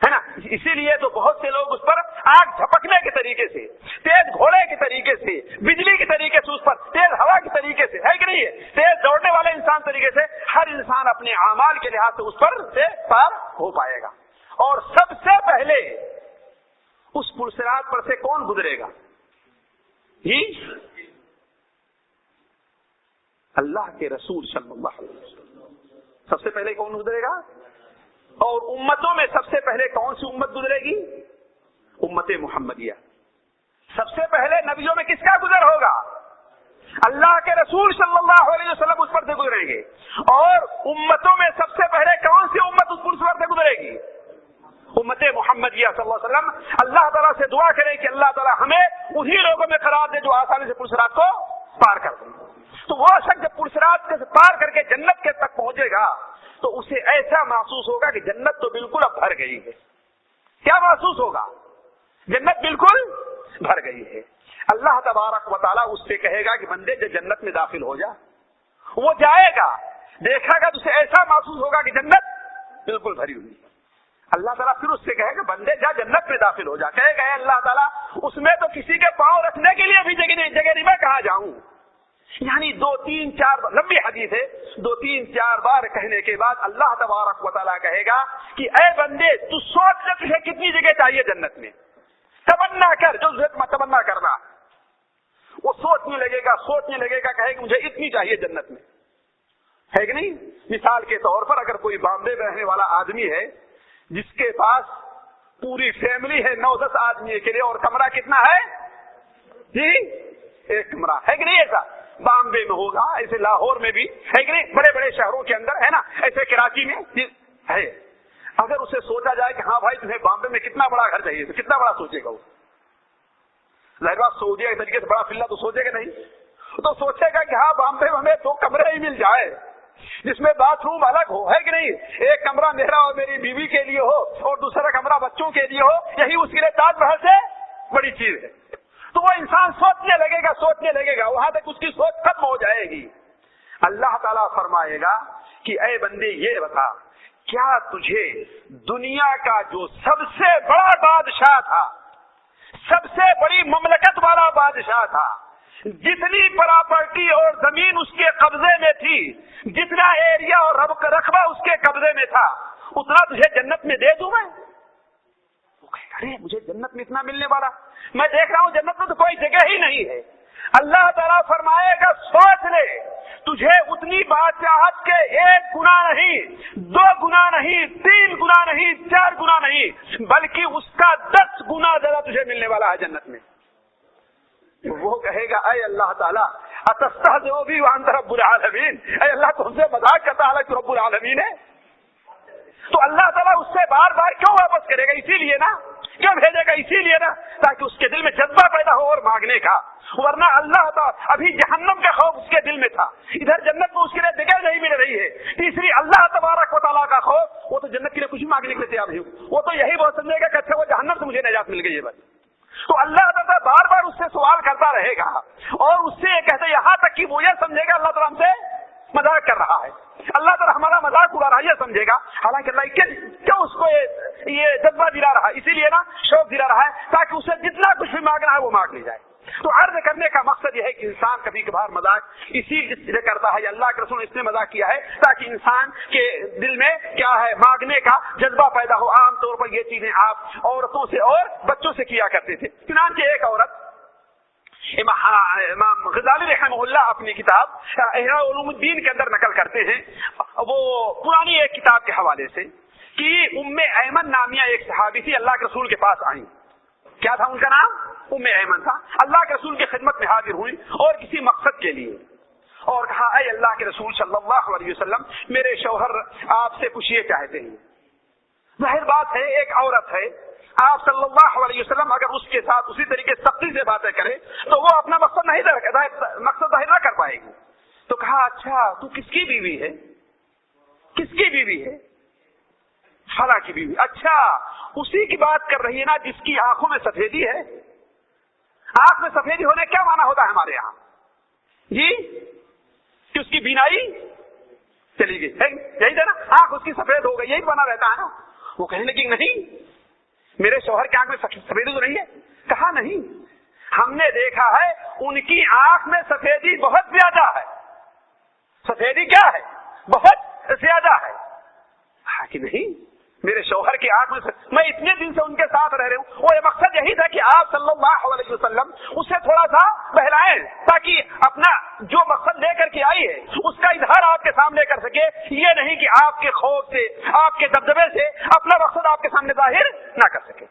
ہے نا. اسی لیے تو بہت سے لوگ اس پر آگ جھپکنے کے طریقے سے، تیز گھوڑے کے طریقے سے، بجلی کے طریقے سے، اس پر تیز ہوا کے طریقے سے، ہے کہ نہیں ہے، تیز دوڑنے والے انسان طریقے سے، ہر انسان اپنے اعمال کے لحاظ سے اس پر سے پار ہو پائے گا. اور سب سے پہلے اس پل صراط پر سے کون گزرے گا؟ جی اللہ کے رسول صلی اللہ علیہ وسلم. سب سے پہلے کون گزرے گا؟ اور امتوں میں سب سے پہلے کون سی امت گزرے گی؟ امت محمدیہ. سب سے پہلے نبیوں میں کس کا گزر ہوگا؟ اللہ کے رسول صلی اللہ علیہ وسلم اس پر سے گزریں گے. اور امتوں میں سب سے پہلے کون سی امت اس پل پر سے گزرے گی؟ امت محمدیہ صلی اللہ علیہ وسلم. اللہ تعالیٰ سے دعا کریں کہ اللہ تعالیٰ ہمیں انہی لوگوں میں قرار دے جو آسانی سے پل صراط کو پار کر دیں. تو وہ شخص جب پل صراط سے پار کر کے جنت کے تک پہنچے گا تو اسے ایسا محسوس ہوگا کہ جنت تو بالکل اب بھر گئی ہے. کیا محسوس ہوگا؟ جنت بالکل بھر گئی ہے. اللہ تبارک و تعالیٰ اس سے کہے گا کہ بندے جو جنت میں داخل ہو جا. وہ جائے گا، دیکھا گا تو اسے ایسا محسوس ہوگا کہ جنت بالکل بھری ہوئی. اللہ تعالیٰ پھر اس سے کہے گا بندے جا جنت میں داخل ہو جا. کہے گا اللہ تعالیٰ اس میں تو کسی کے پاؤں رکھنے کے لیے بھی جگہ نہیں، میں کہاں جاؤں. یعنی 2-3-4 لمبی حدیث ہے، 2-3-4 بار کہنے کے بعد اللہ تبارک و تعالیٰ کہے گا کہ اے بندے تو سوچ لے تجھے کتنی جگہ چاہیے جنت میں، تمنا کر جو تمنا کرنا. وہ سوچنے لگے گا کہے گا مجھے اتنی چاہیے جنت میں، ہے کہ نہیں. مثال کے طور پر اگر کوئی بامبے میں رہنے والا آدمی ہے جس کے پاس پوری فیملی ہے 9-10 آدمی کے لیے، اور کمرہ کتنا ہے؟ جی 1 کمرہ، ہے کہ نہیں. ایسا بامبے میں ہوگا، ایسے لاہور میں بھی ہے کہ نہیں، بڑے بڑے شہروں کے اندر ہے نا، ایسے کراچی میں ہے. اگر اسے سوچا جائے کہ ہاں بھائی تمہیں بامبے میں کتنا بڑا گھر چاہیے تو کتنا بڑا سوچے گا وہ؟ ظاہر بات سعودیہ کے طریقے سے بڑا فلہ تو سوچے گا نہیں. تو سوچے گا کہ ہاں بامبے میں ہمیں 2 کمرے ہی مل جائے جس میں باتھ روم الگ ہو، ہے کہ نہیں. 1 کمرہ میرا اور میری بیوی کے لیے ہو اور دوسرا کمرہ بچوں کے لیے ہو، یہی اس کے لیے تاج محل سے بڑی چیز ہے. تو وہ انسان سوچنے لگے گا، وہاں تک اس کی سوچ ختم ہو جائے گی. اللہ تعالیٰ فرمائے گا کہ اے بندے یہ بتا کیا تجھے دنیا کا جو سب سے بڑا بادشاہ تھا، سب سے بڑی مملکت والا بادشاہ تھا، جتنی پراپرٹی اور زمین اس کے قبضے میں تھی، جتنا ایریا اور رقبہ اس کے قبضے میں تھا، اتنا تجھے جنت میں دے دوں میں؟ ارے مجھے جنت میں اتنا ملنے والا، میں دیکھ رہا ہوں جنت میں تو کوئی جگہ ہی نہیں ہے۔ اللہ تعالیٰ فرمائے گا سوچ لے، تجھے اتنی بادشاہت کے 1 گنا نہیں، 2 گنا نہیں، 3 گنا نہیں، 4 گنا نہیں، بلکہ اس کا 10 گنا زیادہ تجھے ملنے والا ہے جنت میں۔ وہ کہے گا اے اللہ تعالیٰ اتستہزئ بی وانت رب العالمین، اے اللہ تم سے مذاق کرتا ہے تو رب العالمین ہے؟ تو اللہ تعالیٰ اس سے بار بار کیوں واپس کرے گا؟ اسی لیے نا، کیوں بھیجے گا؟ اسی لیے نا، تاکہ اس کے دل میں جذبہ پیدا ہو اور مانگنے کا۔ ورنہ اللہ تعالیٰ ابھی جہنم کا خوف اس کے دل میں تھا، ادھر جنت میں اس کے لیے جگہ نہیں مل رہی ہے۔ تیسری اللہ تبارک و تعالیٰ کا خوف، وہ تو جنت کے لیے کچھ مانگنے کے لیے تیار نہیں، وہ تو یہی بہت سمجھے گا کہ اچھا وہ جہنم سے مجھے نجات مل گئی ہے بس۔ تو اللہ تعالیٰ بار بار اس سے سوال کرتا رہے گا اور اس سے یہ کہتے یہاں تک کہ وہ یہ سمجھے گا اللہ تعالیٰ ہم سے مذاق کر رہا ہے، اللہ تعالیٰ ہمارا مذاق اڑا رہا ہے، یہ سمجھے گا۔ حالانکہ اللہ کیوں اس کو یہ جذبہ دلا رہا ہے؟ اسی لیے نا شوق دلا رہا ہے تاکہ اسے جتنا کچھ بھی مانگنا ہے وہ مانگ لی جائے۔ تو عرض کرنے کا مقصد یہ ہے کہ انسان کبھی کبھار مذاق اسی لیے کرتا ہے، اللہ کے رسول نے اس نے مذاق کیا ہے تاکہ انسان کے دل میں کیا ہے مانگنے کا جذبہ پیدا ہو۔ عام طور پر یہ چیزیں آپ عورتوں سے اور بچوں سے کیا کرتے تھے۔ چنانچہ ایک عورت، امام غزالی رحمہ اللہ اپنی کتاب احیاء علوم الدین کے اندر نقل کرتے ہیں، وہ پرانی ایک کتاب کے حوالے سے، کہ ام ایمن نامیہ ایک صحابی تھی، اللہ کے رسول کے پاس آئیں۔ کیا تھا ان کا نام؟ ام ایمن تھا۔ اللہ کے رسول کی خدمت میں حاضر ہوئی اور کسی مقصد کے لیے، اور کہا اے اللہ کے رسول صلی اللہ علیہ وسلم، میرے شوہر آپ سے کچھ یہ چاہتے ہیں۔ ظاہر بات ہے ایک عورت ہے، آپ صلی اللہ علیہ وسلم اگر اس کے ساتھ اسی طریقے سختی سے باتیں کرے تو وہ اپنا مقصد ظاہر نہ کر پائے گی۔ تو کہا اچھا تو کس کی بیوی ہے؟ کس کی بیوی ہے؟ فلاں کی بیوی۔ اچھا اسی کی بات کر رہی ہے نا جس کی آنکھوں میں سفیدی ہے؟ آنکھ میں سفیدی ہونے کیا معنی ہوتا ہے ہمارے یہاں جی؟ کہ اس کی بینائی چلی گئی، یہی تھا نا، آنکھ اس کی سفید ہو گئی، یہی بنا رہتا ہے نا۔ وہ کہنے لگی نہیں میرے شوہر کی آنکھ میں سفیدی تو نہیں ہے۔ کہا نہیں، ہم نے دیکھا ہے ان کی آنکھ میں سفیدی بہت زیادہ ہے۔ سفیدی کیا ہے؟ بہت زیادہ ہے۔ کہا کہ نہیں میرے شوہر کی آنکھ میں اتنے دن سے ان کے ساتھ رہ رہے ہوں، وہ مقصد یہی تھا کہ آپ صلی اللہ علیہ وسلم اسے تھوڑا سا بہلائیں تاکہ اپنا جو مقصد لے کر کے آئی ہے اس کا اظہار آپ کے سامنے کر سکے، یہ نہیں کہ آپ کے خوف سے، آپ کے دبدبے سے اپنا مقصد آپ کے سامنے ظاہر نہ کر سکے۔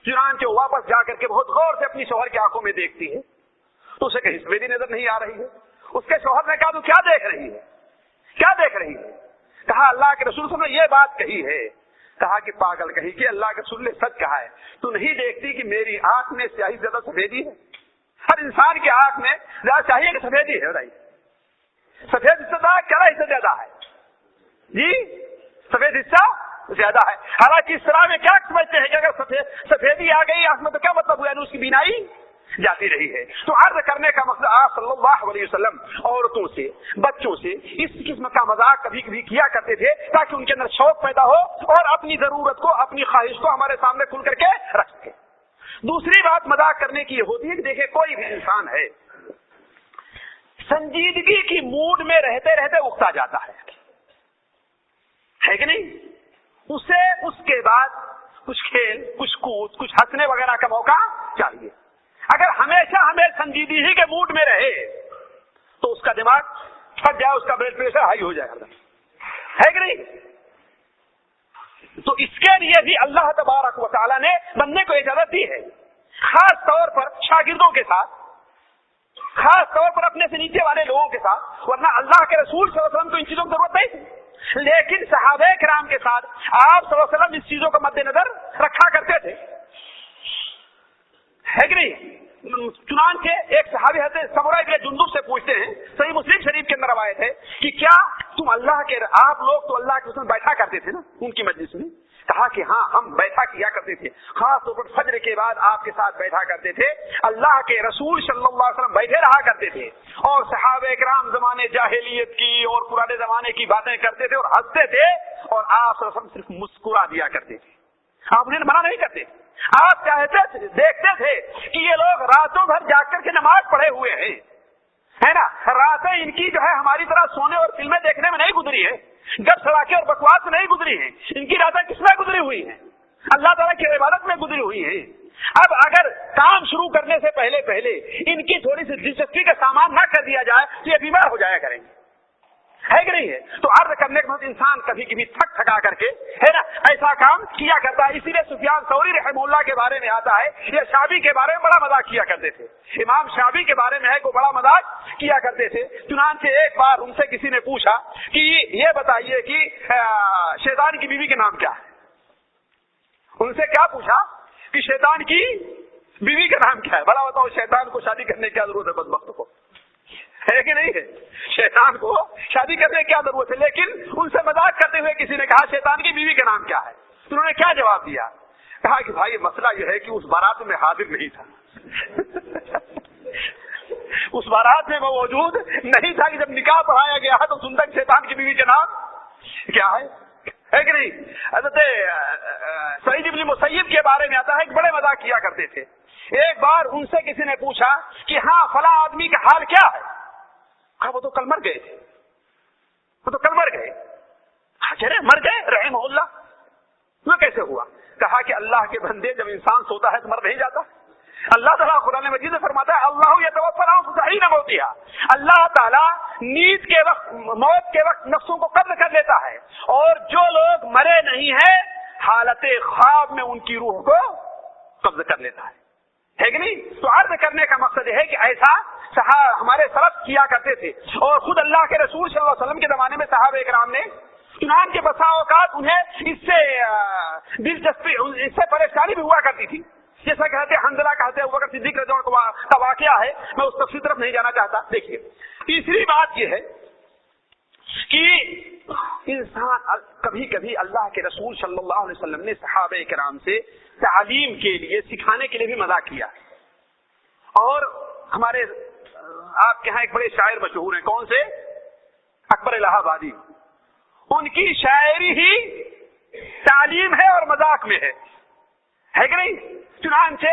چنانچہ واپس جا کر کے بہت غور سے اپنی شوہر کی آنکھوں میں دیکھتی ہے تو اسے کہیں سفیدی نظر نہیں آ رہی ہے۔ اس کے شوہر نے کہا تو کیا دیکھ رہی ہے؟ کیا دیکھ رہی ہے؟ کہا اللہ کے رسول صلی اللہ علیہ وسلم نے یہ بات کہی ہے۔ کہا کہ پاگل کہی کہ اللہ کے رسول نے سچ کہا ہے، تو نہیں دیکھتی کہ میری آنکھ میں سیاہی زیادہ سفیدی ہے؟ ہر انسان کی آنکھ میں زیادہ چاہیے کہ سفیدی ہے، بتائیے سفید حصہ کیا حصہ زیادہ ہے جی؟ سفید حصہ زیادہ ہے۔ حالانکہ اس طرح میں کیا سمجھتے ہیں کہ اگر سفیدی آ گئی آنکھ میں تو کیا مطلب ہوا؟ اس کی بینائی جاتی رہی ہے۔ تو عرض کرنے کا مقصد آپ صلی اللہ علیہ وسلم عورتوں سے، بچوں سے اس قسم کا مذاق کبھی کبھی کیا کرتے تھے تاکہ ان کے اندر شوق پیدا ہو اور اپنی ضرورت کو، اپنی خواہش کو ہمارے سامنے کھل کر کے رکھ سکے۔ دوسری بات مذاق کرنے کی یہ ہوتی ہے کہ دیکھیں کوئی بھی انسان ہے سنجیدگی کی موڈ میں رہتے رہتے اکتا جاتا ہے کہ نہیں؟ اسے اس کے بعد کچھ کھیل، کچھ کود، کچھ ہنسنے وغیرہ کا موقع چاہیے۔ اگر ہمیشہ ہمیں سنجیدگی ہی کے موڈ میں رہے تو اس کا دماغ پھٹ جائے، اس کا بلڈ پریشر ہائی ہو جائے گا، ہے کہ نہیں؟ تو اس کے لیے بھی اللہ تبارک و تعالیٰ نے بندے کو اجازت دی ہے، خاص طور پر شاگردوں کے ساتھ، خاص طور پر اپنے سے نیچے والے لوگوں کے ساتھ، ورنہ اللہ کے رسول صلی اللہ علیہ وسلم کو ان چیزوں کی ضرورت نہیں تھی، لیکن صحابہ کرام کے ساتھ آپ صلی اللہ علیہ وسلم اس چیزوں کو مد نظر رکھا کرتے تھے، ہے کہ نہیں؟ چنانچہ ایک صحابی حضرت سمرہ ابن جندب سے پوچھتے ہیں، صحیح مسلم شریف کے اندر روایت ہے کہ کیا تم اللہ کے، آپ لوگ تو اللہ کے اس میں بیٹھا کرتے تھے نا ان کی مجلس میں، کہا کہ ہاں ہم بیٹھا کیا کرتے تھے، خاص طور پر فجر کے بعد آپ کے ساتھ بیٹھا کرتے تھے، اللہ کے رسول صلی اللہ علیہ وسلم بیٹھے رہا کرتے تھے اور صحابہ کرام زمانے جاہلیت کی اور پرانے زمانے کی باتیں کرتے تھے اور ہنستے تھے، اور آپ صلی اللہ علیہ وسلم صرف مسکرا دیا کرتے تھے، آپ انہیں منع نہیں کرتے۔ آپ چاہتے تھے، دیکھتے تھے کہ یہ لوگ راتوں بھر جاگ کر کے نماز پڑھے ہوئے ہیں، ہے نا، راتیں ان کی جو ہے ہماری طرح سونے اور فلمیں دیکھنے میں نہیں گزری ہے، گپ سڑاکے اور بکواس میں نہیں گزری ہیں، ان کی راتیں کس میں گزری ہوئی ہیں؟ اللہ تعالیٰ کی عبادت میں گزری ہوئی ہیں۔ اب اگر کام شروع کرنے سے پہلے ان کی تھوڑی سی دلچسپی کا سامان نہ کر دیا جائے تو یہ بیمار ہو جایا کریں گے، ہے کہ نہیں ہے؟ تو عرض کرنے کے بعد انسان کبھی کبھی تھکا کر کے، ہے نا، ایسا کام کیا کرتا ہے۔ اسی لیے سفیان ثوری رحمہ اللہ کے بارے میں آتا ہے، یہ شابی کے بارے میں بڑا مذاق کیا کرتے تھے، امام شابی کے بارے میں ہے کو بڑا مذاق کیا کرتے تھے۔ چنانچہ ایک بار ان سے کسی نے پوچھا کہ یہ بتائیے کہ شیطان کی بیوی کے نام کیا ہے؟ ان سے کیا پوچھا کہ شیطان کی بیوی کا نام کیا ہے؟ بڑا بتاؤ، شیطان کو شادی کرنے کی کیا ضرورت ہے بدبخت کو، ہے کہ نہیں ہے؟ شیطان کو شادی کرنے کی کیا ضرورت ہے؟ لیکن ان سے مذاق کرتے ہوئے کسی نے کہا شیطان کی بیوی کا نام کیا ہے؟ تو انہوں نے کیا جواب دیا؟ کہا کہ بھائی مسئلہ یہ ہے کہ اس بارات میں حاضر نہیں تھا اس بارات میں وہ موجود نہیں تھا کہ جب نکاح پڑھایا گیا تو سنتا کہ شیطان کی بیوی کا نام کیا ہے کہ نہیں؟ حضرت سعید بن مسیب کے بارے میں آتا ہے کہ بڑے مذاق کیا کرتے تھے۔ ایک بار ان سے کسی نے پوچھا کہ ہاں فلاں آدمی کا حال کیا ہے؟ وہ تو کل مر گئے تھے، وہ تو کل مر گئے۔ چلے مر گئے رحمہ اللہ، وہ کیسے ہوا؟ کہا کہ اللہ کے بندے جب انسان سوتا ہے تو مر نہیں جاتا۔ اللہ تعالیٰ قرآن مجید میں فرماتا ہے اللہ یتوفی الانفس حین موتہا، اللہ تعالیٰ نیند کے وقت، موت کے وقت نفسوں کو قبض کر لیتا ہے، اور جو لوگ مرے نہیں ہیں حالت خواب میں ان کی روح کو قبض کر لیتا ہے کہ نہیں؟ تو عرض کرنے کا مقصد ہے کہ ایسا ہمارے سلف کیا کرتے تھے، اور خود اللہ کے رسول صلی اللہ علیہ وسلم کے زمانے میں صحابہ کرام نے چنان کے بسا اوقات انہیں اس سے دلچسپی، اس سے پریشانی بھی ہوا کرتی تھی، جیسا کہتے حنظلہ کہتے ہیں ابوبکر صدیق رضی اللہ عنہ کا واقعہ ہے، میں اس تفصیل طرف نہیں جانا چاہتا۔ دیکھیے تیسری بات یہ ہے کہ انسان کبھی کبھی اللہ کے رسول صلی اللہ علیہ وسلم نے صحابہ کرام سے تعلیم کے لیے، سکھانے کے لیے بھی مذاق کیا، اور ہمارے آپ کے ہاں ایک بڑے شاعر مشہور ہیں، کون سے؟ اکبر الہ آبادی، ان کی شاعری ہی تعلیم ہے اور مذاق میں ہے کہ نہیں؟ چنانچہ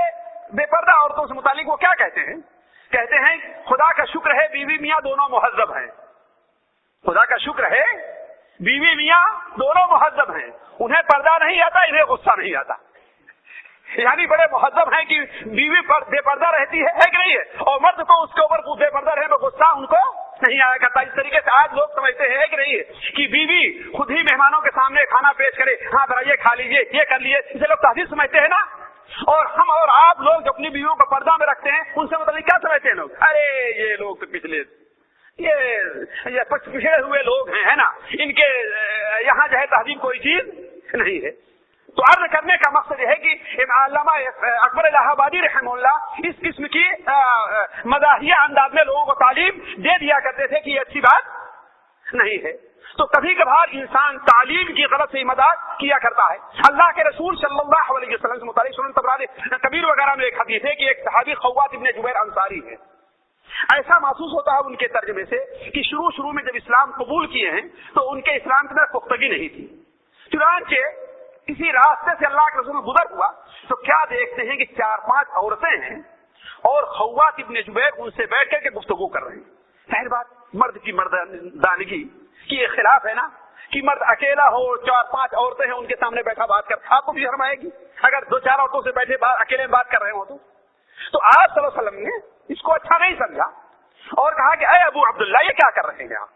بے پردہ عورتوں سے متعلق وہ کیا کہتے ہیں خدا کا شکر ہے بیوی میاں دونوں مہذب ہیں، خدا کا شکر ہے بیوی میاں دونوں مہذب ہیں، انہیں پردہ نہیں آتا، انہیں غصہ نہیں آتا، یعنی بڑے مہذب ہیں کہ بیوی پر بے پردہ رہتی ہے کہ نہیں ہے، اور مرد کو اس کے اوپر بے پردہ رہنے میں غصہ ان کو نہیں آیا کرتا۔ اس طریقے سے آج لوگ سمجھتے ہیں کہ نہیں ہے کہ بیوی خود ہی مہمانوں کے سامنے کھانا پیش کرے، ہاں ذرا یہ کھا لیجیے، یہ کر لیجیے، اسے لوگ تہذیب سمجھتے ہیں نا۔ اور ہم اور آپ لوگ جو اپنی بیویوں کو پردہ میں رکھتے ہیں ان سے متعلق کیا سمجھتے ہیں لوگ؟ ارے یہ لوگ تو پچھلے یہ پچھڑے ہوئے لوگ ہیں، ہے نا، ان کے یہاں جو ہے تہذیب کوئی چیز نہیں ہے۔ تو عرض کرنے کا مقصد یہ ہے کہ علامہ اکبر الہ آبادی رحمہ اللہ اس قسم کی مزاحیہ انداز میں لوگوں کو تعلیم دے دیا کرتے تھے کہ یہ اچھی بات نہیں ہے۔ تو کبھی کبھار انسان تعلیم کی غلط سے مذاق کیا کرتا ہے۔ اللہ کے رسول صلی اللہ علیہ وسلم سے متعلق سنن طبرانی کبیر وغیرہ میں ایک حدیث ہے کہ ایک صحابی خوات ابن جبیر انصاری ہے، ایسا محسوس ہوتا ہے ان کے ترجمے سے کہ شروع میں جب اسلام قبول کیے ہیں تو ان کے اسلام کے اندر پختگی نہیں تھی، چنانچہ کسی راستے سے اللہ کے رسول گزر ہوا تو کیا دیکھتے ہیں کہ 4-5 عورتیں ہیں اور خوات ابن جبیر ان سے بیٹھ کر کے گفتگو کر رہے ہیں۔ ظاہر بات مرد کی مردانگی کی یہ خلاف ہے نا کہ مرد اکیلا ہو، 4-5 عورتیں ہیں ان کے سامنے بیٹھا بات کر، آپ کو بھی شرم آئے گی اگر 2-4 عورتوں سے بیٹھے اکیلے بات کر رہے ہو تو آپ صلی اللہ علیہ وسلم نے اس کو اچھا نہیں سمجھا اور کہا کہ اے ابو عبداللہ یہ کیا کر رہے ہیں آپ؟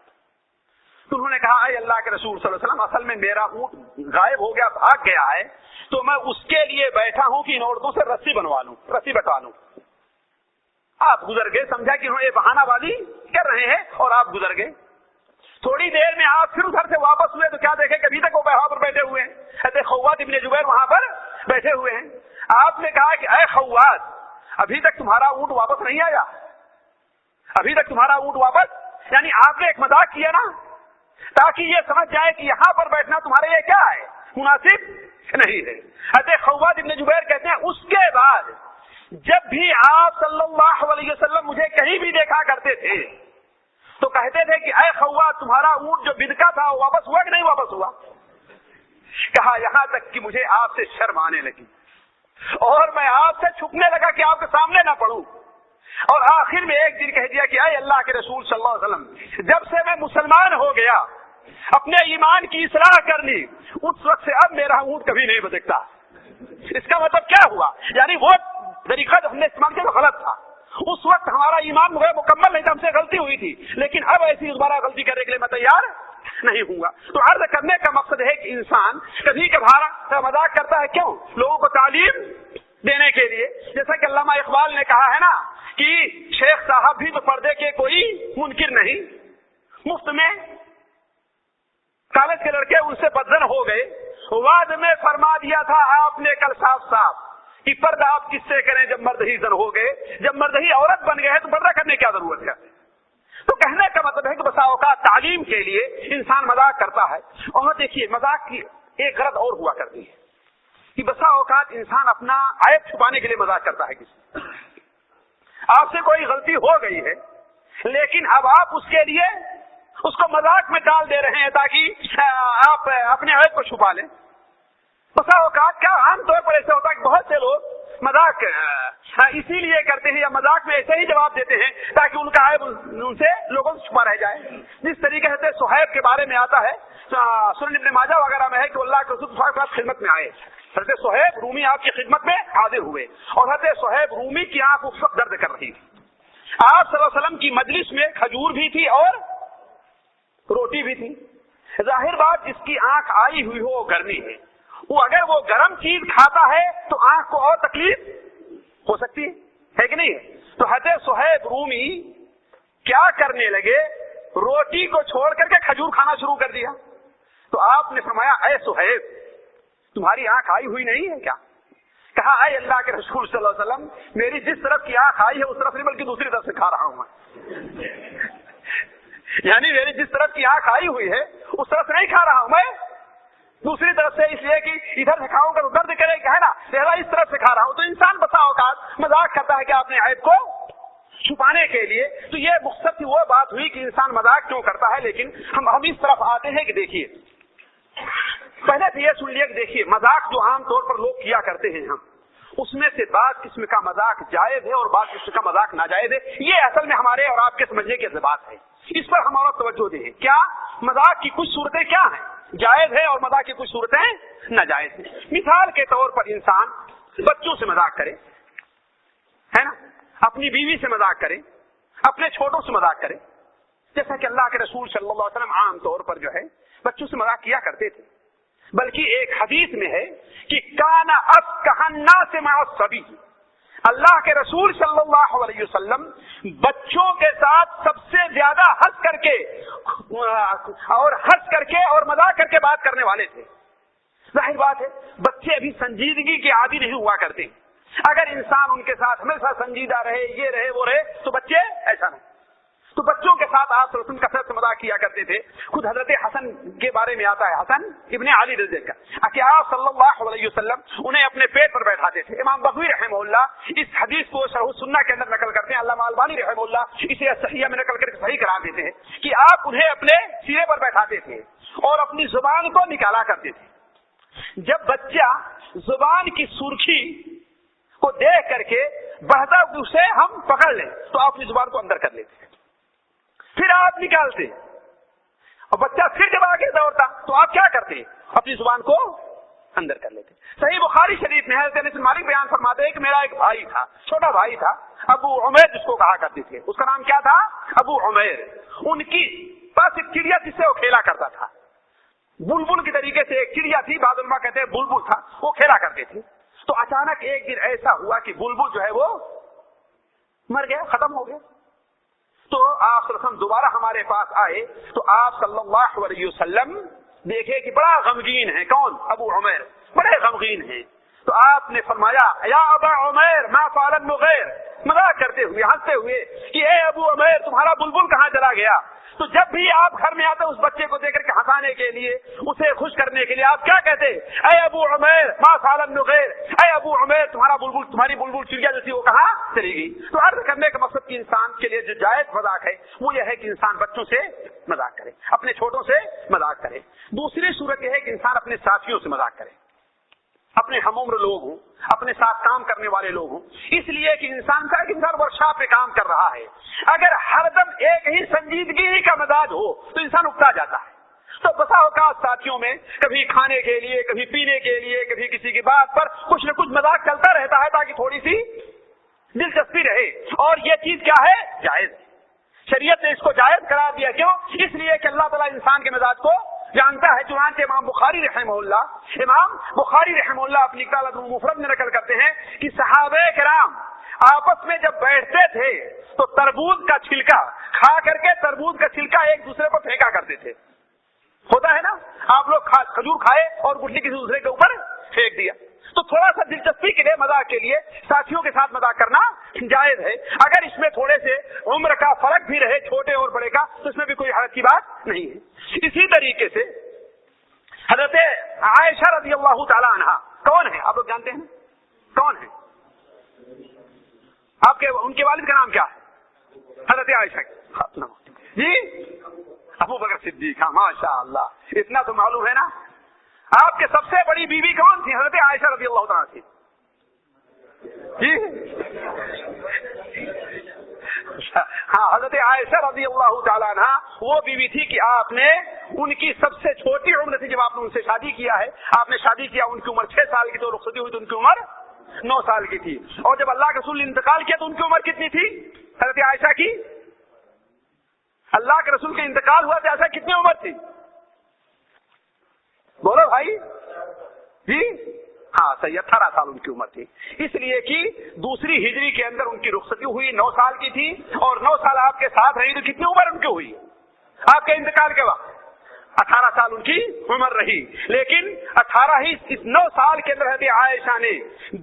تو انہوں نے کہا اے اللہ کے رسول صلی اللہ علیہ وسلم اصل میں میرا اونٹ غائب ہو گیا، بھاگ گیا ہے، تو میں اس کے لیے بیٹھا ہوں کہ ان عورتوں سے رسی بٹوا لوں۔ آپ گزر گئے، سمجھا کہ انہوں نے بہانہ بازی کر رہے ہیں اور آپ گزر گئے۔ تھوڑی دیر میں آپ پھر ادھر سے واپس ہوئے تو کیا دیکھیں کہ ابھی تک وہ وہاں پر بیٹھے ہوئے ہیں، ایسے خوات ابن جبیر وہاں پر بیٹھے ہوئے ہیں۔ آپ نے کہا کہ اے خوات ابھی تک تمہارا اونٹ واپس نہیں آیا، ابھی تک تمہارا اونٹ واپس، یعنی آپ نے ایک مذاق کیا نا تاکہ یہ سمجھ جائے کہ یہاں پر بیٹھنا تمہارے لیے کیا ہے، مناسب نہیں ہے. حضرت خواد ابن جبیر کہتے ہیں اس کے بعد جب بھی آپ صلی اللہ علیہ وسلم مجھے کہیں بھی دیکھا کرتے تھے تو کہتے تھے کہ اے خواد تمہارا اونٹ جو بدکا تھا وہ واپس ہوا کہ نہیں واپس ہوا؟ کہا یہاں تک کہ مجھے آپ سے شرم آنے لگی اور میں آپ سے چھپنے لگا کہ آپ کے سامنے نہ پڑوں. اور آخر میں ایک دن کہہ دیا کہ اے اللہ کے رسول صلی اللہ علیہ وسلم جب سے میں مسلمان ہو گیا اپنے ایمان کی اصلاح کر لی اس وقت سے اب میرا اونٹ کبھی نہیں بدکتا. اس کا مطلب کیا ہوا؟ یعنی وہ طریقہ جو ہم نے استعمال کیا وہ غلط تھا. اس وقت ہمارا ایمان مکمل نہیں تھا, ہم سے غلطی ہوئی تھی, لیکن اب ایسی دوبارہ غلطی کرنے کے لیے میں تیار نہیں ہوں گا. تو عرض کرنے کا مقصد ہے کہ انسان کبھی کبھار مذاق کرتا ہے. کیوں؟ لوگوں کو تعلیم دینے کے لیے. جیسا کہ علامہ اقبال نے کہا ہے نا کہ شیخ صاحب بھی تو پردے کے کوئی منکر نہیں, مفت میں کالج کے لڑکے ان سے بدزن ہو گئے. وعد میں فرما دیا تھا آپ نے کل صاف صاف کہ پردہ آپ کس سے کریں جب مرد ہی زن ہو گئے, جب مرد ہی عورت بن گئے تو پردہ کرنے کی کیا ضرورت ہے. تو کہنے کا مطلب ہے کہ بسا اوقات تعلیم کے لیے انسان مذاق کرتا ہے. اور دیکھیے مذاق کی ایک غرض اور ہوا کرتی ہے کہ بسا اوقات انسان اپنا عیب چھپانے کے لیے مذاق کرتا ہے. کسی آپ سے کوئی غلطی ہو گئی ہے لیکن اب آپ اس کے لیے اس کو مذاق میں ڈال دے رہے ہیں تاکہ آپ اپنے عیب کو چھپا لیں. بسا اوقات کیا عام طور پر ایسا ہوتا ہے کہ بہت سے لوگ مذاق اسی لیے کرتے ہیں یا مذاق میں ایسے ہی جواب دیتے ہیں تاکہ ان کا عیب ان سے لوگوں سے چھپا رہ جائے. جس طریقے سے صہیب کے بارے میں آتا ہے سنن ابن ماجہ وغیرہ میں ہے کہ اللہ کے رسول صلی اللہ علیہ وسلم خدمت میں آئے, حضرت صہیب رومی آپ کی خدمت میں حاضر ہوئے اور حضرت صہیب رومی کی آنکھ اس وقت درد کر رہی تھی. آپ صلی اللہ علیہ وسلم کی مجلس میں کھجور بھی تھی اور روٹی بھی تھی. ظاہر بات جس کی آنکھ آئی ہوئی ہو گرمی ہے, وہ اگر وہ گرم چیز کھاتا ہے تو آنکھ کو اور تکلیف ہو سکتی ہے کہ نہیں ہے. تو حضرت صہیب رومی کیا کرنے لگے, روٹی کو چھوڑ کر کے کھجور کھانا شروع کر دیا. تو آپ نے فرمایا اے صہیب تمہاری آنکھ آئی ہوئی نہیں ہے کیا؟ کہا اے اللہ کے رسول صلی اللہ علیہ وسلم میری جس طرف کی آنکھ آئی ہے اس طرف نہیں بلکہ دوسری طرف سے کھا رہا ہوں میں. یعنی میری جس طرف کی آنکھ آئی ہوئی ہے اس طرف سے نہیں کھا رہا ہوں میں, دوسری طرف سے, اس لیے کہ ادھر سے کھاؤں گا تو درد کرے گا ہے نا, لہذا اس طرف سے کھا رہا ہوں. تو انسان بسا اوقات مذاق کرتا ہے کہ اپنے عیب کو چھپانے کے لیے. تو یہ مختصر وہ بات ہوئی کہ انسان مذاق کیوں کرتا ہے. لیکن ہم اس طرف آتے ہیں کہ دیکھیے پہلے تو یہ سن لیے کہ دیکھیے مذاق جو عام طور پر لوگ کیا کرتے ہیں ہم اس میں سے بعض قسم کا مذاق جائز ہے اور بعض قسم کا مذاق ناجائز ہے. یہ اصل میں ہمارے اور آپ کے سمجھنے کی بات ہے, اس پر ہمارا توجہ دیں. کیا مذاق کی کچھ صورتیں کیا ہیں جائز ہے اور مذاق کی کچھ صورتیں ناجائز ہیں. مثال کے طور پر انسان بچوں سے مذاق کرے ہے نا, اپنی بیوی سے مذاق کرے, اپنے چھوٹوں سے مذاق کرے. جیسا کہ اللہ کے رسول صلی اللہ علیہ وسلم عام طور پر جو ہے بچوں سے مذاق کیا کرتے تھے. بلکہ ایک حدیث میں ہے کہ کانا افقہ الناس مع الصبی, اللہ کے رسول صلی اللہ علیہ وسلم بچوں کے ساتھ سب سے زیادہ ہنس کر کے اور مذاق کر کے بات کرنے والے تھے. ظاہر بات ہے بچے ابھی سنجیدگی کے عادی نہیں ہوا کرتے. اگر انسان ان کے ساتھ ہمیشہ سنجیدہ رہے, یہ رہے وہ رہے, تو بچے ایسا نہیں. تو بچوں کے ساتھ آپ رسول کثرت سے مذاق کیا کرتے تھے. خود حضرت حسن کے بارے میں آتا ہے, حسن ابن علی رضی اللہ عنہ, کہ آپ صلی اللہ علیہ وسلم انہیں اپنے پیٹ پر بیٹھاتے تھے. امام بغوی رحمہ اللہ اس حدیث کو شرح السنہ کے اندر نقل کرتے ہیں. علامہ البانی رحمہ اللہ اسے صحیحہ میں نقل کر کے صحیح قرار دیتے ہیں کہ آپ انہیں اپنے سینے پر بیٹھاتے تھے اور اپنی زبان کو نکالا کرتے تھے. جب بچہ زبان کی سرخی کو دیکھ کر کے بہتا اسے ہم پکڑ لیں تو آپ اپنی زبان کو اندر کر لیتے, پھر آپ نکالتے, اور بچہ پھر جب آگے دوڑتا تو آپ کیا کرتے, اپنی زبان کو اندر کر لیتے. صحیح بخاری شریف میں حضرت انس بن مالک بیان فرماتے ہیں کہ میرا ایک بھائی تھا, چھوٹا بھائی تھا, ابو عمیر جس کو کہا کرتے تھے. اس کا نام کیا تھا؟ ابو عمیر. ان کی پاس ایک چڑیا جس سے وہ کھیلا کرتا تھا, بلبل کی طریقے سے ایک چڑیا تھی, بعض علماء کہتے ہیں بلبل تھا, وہ کھیلا کرتے تھے. تو اچانک ایک دن ایسا ہوا کہ بلبل جو ہے وہ مر گیا, ختم ہو گیا. تو آپ صلی اللہ علیہ وسلم دوبارہ ہمارے پاس آئے تو آپ صلی اللہ علیہ وسلم دیکھے کہ بڑا غمگین ہے. کون؟ ابو عمیر, بڑے غمگین ہیں. تو آپ نے فرمایا یا ابا عمیر ما فعل النغیر، مذاق کرتے ہوئے ہنستے ہوئے کہ اے ابو عمیر تمہارا بلبل کہاں چلا گیا؟ تو جب بھی آپ گھر میں آتے اس بچے کو دیکھ کر کے ہنسانے کے لیے، اسے خوش کرنے کے لیے آپ کیا کہتے؟ اے ابو عمیر ما فعل النغیر، اے ابو عمیر تمہارا بلبل، تمہاری بلبل چڑیا جو تھی وہ کہاں چلی گئی؟ تو عرض کرنے کا مقصد کہ انسان کے لیے جو جائز مذاق ہے وہ یہ ہے کہ انسان بچوں سے مذاق کرے، اپنے چھوٹوں سے مذاق کرے۔ دوسری صورت یہ ہے کہ انسان اپنے ساتھیوں سے مذاق کرے، اپنے ہم عمر لوگ ہوں، اپنے ساتھ کام کرنے والے لوگ ہوں، اس لیے کہ انسان ورکشاپ پہ کام کر رہا ہے، اگر ہر دم ایک ہی سنجیدگی کا مزاج ہو تو انسان اکتا جاتا ہے۔ تو بسا اوقات ساتھیوں میں کبھی کھانے کے لیے، کبھی پینے کے لیے، کبھی کسی کی بات پر کچھ نہ کچھ مذاق چلتا رہتا ہے تاکہ تھوڑی سی دلچسپی رہے، اور یہ چیز کیا ہے؟ جائز ہے۔ شریعت نے اس کو جائز قرار دیا، کیوں؟ اس لیے کہ اللہ تعالیٰ انسان کے مزاج کو جانتا ہے۔ چنانچہ امام بخاری رحمہ اللہ اپنی کتاب المفرد میں نقل کرتے ہیں کہ صحابہ کرام آپس میں جب بیٹھتے تھے تو تربوز کا چھلکا کھا کر کے تربوز کا چھلکا ایک دوسرے پر پھینکا کرتے تھے۔ ہوتا ہے نا، آپ لوگ کھجور کھائے اور گٹلی کسی دوسرے کے اوپر پھینک دیا۔ تو تھوڑا سا دلچسپی کے لیے، مذاق کے لیے ساتھیوں کے ساتھ مذاق کرنا جائز ہے، اگر اس میں تھوڑے سے عمر کا فرق بھی رہے چھوٹے اور بڑے کا تو اس میں بھی کوئی حرج کی بات نہیں ہے۔ اسی طریقے سے حضرت عائشہ رضی اللہ تعالی عنہا کون ہے؟ آپ لوگ جانتے ہیں کون ہے؟ آپ کے ان کے والد کا نام کیا ہے؟ حضرت عائشہ جی ابو بکر صدیق۔ ہاں ماشاء اللہ، اتنا تو معلوم ہے نا۔ آپ کے سب سے بڑی بیوی کون تھی؟ حضرت عائشہ رضی اللہ تعالیٰ تھی جی۔ ہاں، حضرت عائشہ رضی اللہ تعالیٰ عنہ وہ بیوی تھی کہ آپ نے ان کی سب سے چھوٹی عمر تھی جب آپ نے ان سے شادی کیا ہے۔ آپ نے شادی کیا، ان کی عمر 6 سال کی، تو رخصتی ہوئی تو ان کی عمر 9 سال کی تھی، اور جب اللہ کے رسول نے انتقال کیا تو ان کی عمر کتنی تھی حضرت عائشہ کی؟ اللہ کے رسول کے انتقال ہوا تو ایسا کتنی عمر تھی؟ بولو بھائی جی۔ ہاں صحیح، 18 سال ان کی عمر تھی، اس لیے کہ دوسری ہجری کے اندر ان کی رخصتی ہوئی 9 سال کی تھی، اور 9 سال آپ کے ساتھ رہی تو کتنی عمر ان کی ہوئی آپ کے انتقال کے وقت؟ 18 سال ان کی عمر رہی، لیکن 18 ہی اس 9 سال کے اندر حضرت عائشہ نے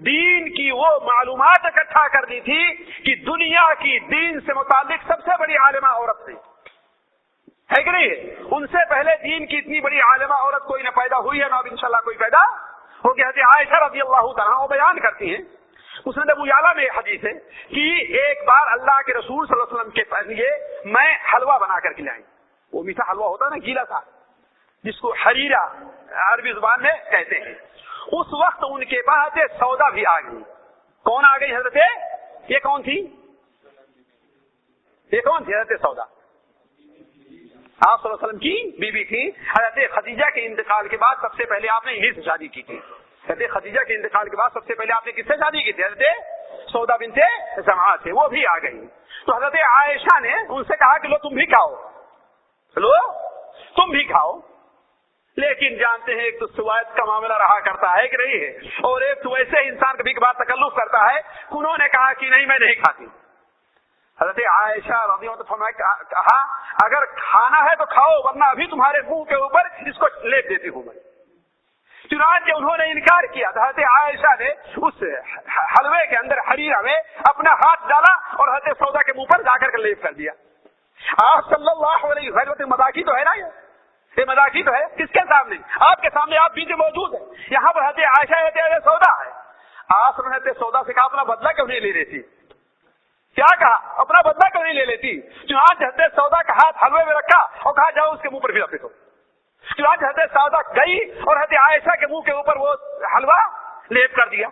دین کی وہ معلومات اکٹھا کر دی تھی کہ دنیا کی دین سے متعلق سب سے بڑی عالمہ عورت تھی، ہے کہ نہیں؟ ان سے پہلے دین کی اتنی بڑی عالمہ عورت کوئی نہ پیدا ہوئی ہے، نہ اب انشاءاللہ کوئی پیدا ہوگی۔ حضرت عائشہ رضی اللہ تعالیٰ وہ بیان کرتی ہیں، مسند ابو یعلا میں حدیث ہے کہ ایک بار اللہ کے رسول صلی اللہ علیہ وسلم کے لیے میں حلوہ بنا کر کے لائیں، وہ میٹھا حلوہ ہوتا ہے نا، گیلا تھا، جس کو حریرہ عربی زبان میں کہتے ہیں۔ اس وقت ان کے پاس سودا بھی آ گئی۔ کون آ گئی حضرت؟ یہ کون تھی؟ یہ کون تھی؟ حضرت سودا، آپ صلی اللہ علیہ وسلم کی بیوی تھی۔ حضرت خدیجہ کے انتقال کے بعد سب سے پہلے آپ نے انہیں سے شادی کی تھی۔ حضرت خدیجہ کے انتقال کے بعد سب سے پہلے آپ نے کس سے شادی کی تھی؟ حضرت سودا بنت زمعہ سے، وہ بھی آ گئی۔ تو حضرت عائشہ نے ان سے کہا کہ لو تم بھی کھاؤ، لو تم بھی کھاؤ، لیکن جانتے ہیں ایک تو سوایت کا معاملہ رہا کرتا ہے کہ نہیں ہے، اور ایک تو ویسے انسان کبھی کبھار تکلف کرتا ہے۔ انہوں نے کہا کہ نہیں میں نہیں کھاتی۔ حضرت عائشہ رضی اللہ عنہا نے کہا اگر کھانا ہے تو کھاؤ، ورنہ ابھی تمہارے منہ کے اوپر اس کو لیپ دیتی ہوں میں۔ چنانچہ انہوں نے انکار کیا، حضرت عائشہ نے اس حلوے کے اندر حریرہ میں اپنا ہاتھ ڈالا اور حضرت سودا کے منہ پر جا کر لیپ کر دیا۔ آپ صلی اللہ علیہ وسلم، مذاقی تو ہے نا، یہ مذاقی تو ہے، کس کے سامنے؟ آپ کے سامنے، آپ بیچ موجود ہیں، یہاں پر حضرت عائشہ حضرت سودا ہے۔ آپ نے حضرت سودا سے کہا اپنا بدلہ کیوں نہیں لے لیتی؟ کیا کہا؟ اپنا بدلہ کیوں نہیں لے لیتی؟ چنانچہ حضرت سودا کا ہاتھ حلوے میں رکھا اور کہا جاؤ اس کے منہ پر بھی لپیٹو۔ چنانچہ حضرت سودا گئی اور حضرت عائشہ کے منہ کے اوپر وہ حلوہ لیپ کر دیا۔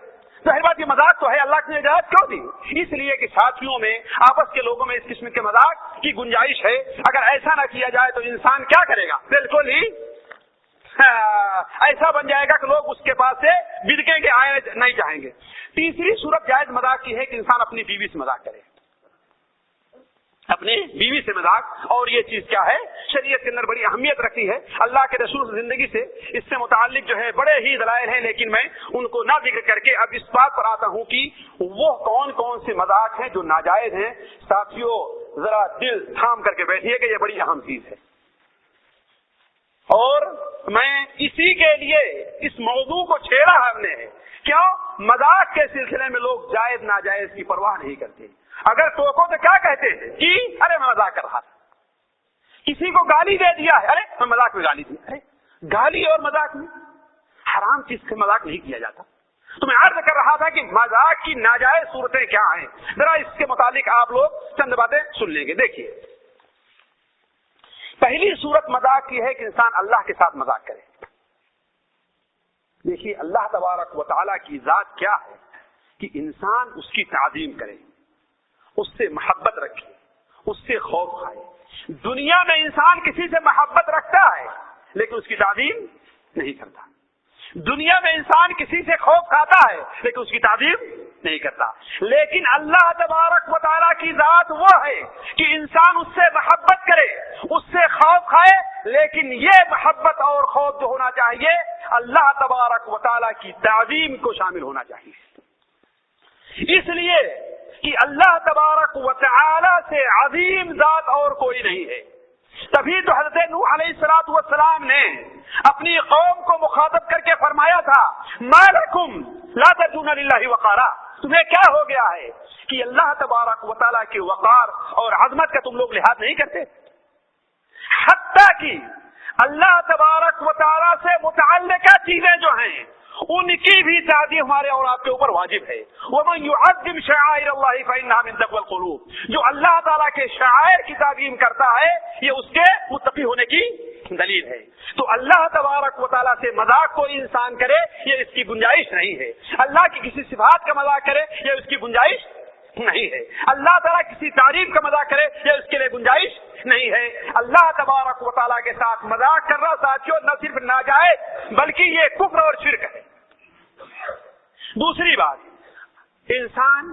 ظاہر بات یہ مذاق تو ہے، اللہ نے اجازت کیوں دی؟ اس لیے کہ ساتھیوں میں، آپس کے لوگوں میں اس قسم کے مذاق کی گنجائش ہے۔ اگر ایسا نہ کیا جائے تو انسان کیا کرے گا؟ بالکل ہی ایسا بن جائے گا کہ لوگ اس کے پاس سے بدکیں گے، آئے نہیں چاہیں گے۔ تیسری صورت جائز مذاق کی ہے کہ انسان اپنی بیوی سے مذاق کرے، اپنی بیوی سے مذاق، اور یہ چیز کیا ہے؟ شریعت کے اندر بڑی اہمیت رکھتی ہے۔ اللہ کے رسول کی زندگی سے اس سے متعلق جو ہے بڑے ہی دلائل ہیں، لیکن میں ان کو نہ ذکر کر کے اب اس بات پر آتا ہوں کہ وہ کون کون سے مذاق ہیں جو ناجائز ہیں۔ ساتھیوں ذرا دل تھام کر کے بیٹھیے کہ یہ بڑی اہم چیز ہے، اور میں اسی کے لیے اس موضوع کو چھیڑا ہم نے کیوں؟ مذاق کے سلسلے میں لوگ جائز ناجائز کی پرواہ نہیں کرتے. اگر ٹوکو تو کیا کہتے ہیں کہ ارے میں مذاق کر رہا تھا. کسی کو گالی دے دیا ہے، ارے میں مذاق میں گالی دی. ارے گالی اور مذاق میں حرام چیز سے مذاق نہیں کیا جاتا. تو میں عرض کر رہا تھا کہ مذاق کی ناجائز صورتیں کیا ہیں، ذرا اس کے متعلق آپ لوگ چند باتیں سن لیں گے. دیکھیے، پہلی صورت مذاق کی ہے کہ انسان اللہ کے ساتھ مذاق کرے. دیکھیے اللہ تبارک و تعالیٰ کی ذات کیا ہے کہ انسان اس کی تعظیم کرے، اس سے محبت رکھے، اس سے خوف کھائے. دنیا میں انسان کسی سے محبت رکھتا ہے لیکن اس کی تعظیم نہیں کرتا. دنیا میں انسان کسی سے خوف کھاتا ہے لیکن اس کی تعظیم نہیں کرتا. لیکن اللہ تبارک و تعالیٰ کی ذات وہ ہے کہ انسان اس سے محبت کرے، اس سے خوف کھائے، لیکن یہ محبت اور خوف جو ہونا چاہیے اللہ تبارک و تعالیٰ کی تعظیم کو شامل ہونا چاہیے. اس لیے کہ اللہ تبارک و تعالیٰ سے عظیم ذات اور کوئی نہیں ہے. تبھی تو حضرت نوح علیہ الصلوۃ والسلام نے اپنی قوم کو مخاطب کر کے فرمایا تھا ما لکم لا ترجون للہ وقارا، تمہیں کیا ہو گیا ہے کہ اللہ تبارک و تعالیٰ کے وقار اور عظمت کا تم لوگ لحاظ نہیں کرتے. حتیٰ کہ اللہ تبارک و تعالیٰ سے متعلقہ چیزیں جو ہیں ان کی بھی تعظیم ہمارے اور آپ کے اوپر واجب ہے. ومن يعظم شعائر اللہ فإنها من تقوى القلوب، جو اللہ تعالیٰ کے شعائر کی تعظیم کرتا ہے یہ اس کے متقی ہونے کی دلیل ہے. تو اللہ تبارک و تعالیٰ سے مذاق کوئی انسان کرے یہ اس کی گنجائش نہیں ہے. اللہ کی کسی صفات کا مذاق کرے یہ اس کی گنجائش نہیں ہے. اللہ تعالیٰ کسی تعریف کا مذاق کرے یہ اس کے لیے گنجائش نہیں ہے. اللہ تبارک و تعالیٰ کے ساتھ مذاق کرنا ساتھیوں نہ صرف ناجائز بلکہ یہ کفر اور شرک ہے. دوسری بات، انسان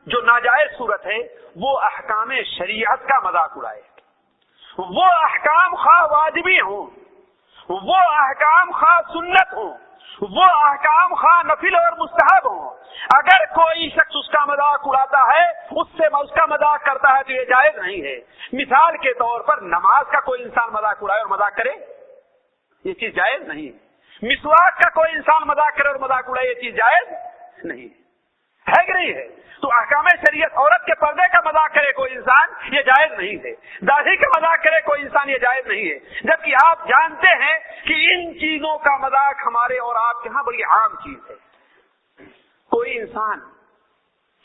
جو ناجائز صورت ہے وہ احکام شریعت کا مذاق اڑائے. وہ احکام خواہ واجبی ہوں، وہ احکام خواہ سنت ہوں، وہ احکام خواہ نفل اور مستحب ہوں، اگر کوئی شخص اس کا مذاق اڑاتا ہے، اس کا مذاق کرتا ہے تو یہ جائز نہیں ہے. مثال کے طور پر نماز کا کوئی انسان مذاق اڑائے اور مذاق کرے یہ چیز جائز نہیں ہے. مسواک کا کوئی انسان مذاق کرے اور مذاق اڑائے یہ چیز جائز نہیں ہے کہ نہیں ہے. تو احکام شریعت، عورت کے پردے کا مذاق کرے کوئی انسان یہ جائز نہیں ہے. داڑھی کا مذاق کرے کوئی انسان یہ جائز نہیں ہے. جبکہ آپ جانتے ہیں کہ ان چیزوں کا مذاق ہمارے اور آپ کے ہاں بڑی عام چیز ہے. کوئی انسان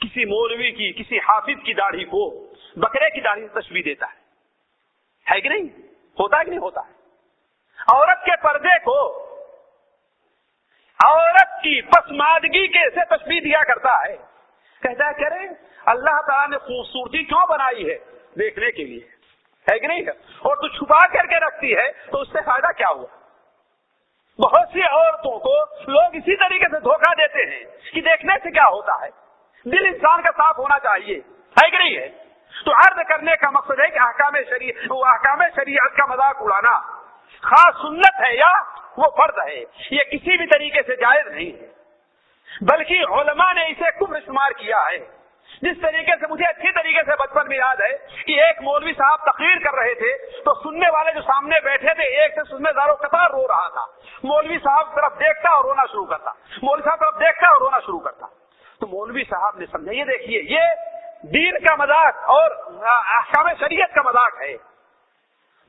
کسی مولوی کی، کسی حافظ کی داڑھی کو بکرے کی داڑھی سے تشبیہ دیتا ہے کہ نہیں؟ ہوتا ہے کہ نہیں ہوتا ہے؟ عورت کے پردے کو عورت کی پسماندگی کے سے تشبیہ دیا کرتا ہے. کہتا ہے کہ اللہ تعالیٰ نے خوبصورتی کیوں بنائی ہے؟ دیکھنے کے لیے، ہے کہ نہیں؟ اور تو چھپا کر کے رکھتی ہے تو اس سے فائدہ کیا ہوا؟ بہت سی عورتوں کو لوگ اسی طریقے سے دھوکہ دیتے ہیں کہ دیکھنے سے کیا ہوتا ہے، دل انسان کا صاف ہونا چاہیے، ہے کہ نہیں ہے؟ تو عرض کرنے کا مقصد ہے کہ احکام شریعت کا مذاق اڑانا خاص سنت ہے یا وہ فرض ہے، یہ کسی بھی طریقے سے جائز نہیں ہے. بلکہ علماء نے اسے کفر شمار کیا ہے. جس طریقے سے مجھے اچھی طریقے سے بچپن میں یاد ہے کہ ایک مولوی صاحب تقریر کر رہے تھے تو سننے والے جو سامنے بیٹھے تھے ایک سے سننے داروں قطار رو رہا تھا. مولوی صاحب طرف دیکھتا اور رونا شروع کرتا، مولوی صاحب طرف دیکھتا اور رونا شروع کرتا. تو مولوی صاحب نے سمجھا یہ دیکھیے یہ دین کا مذاق اور احکام شریعت کا مذاق ہے.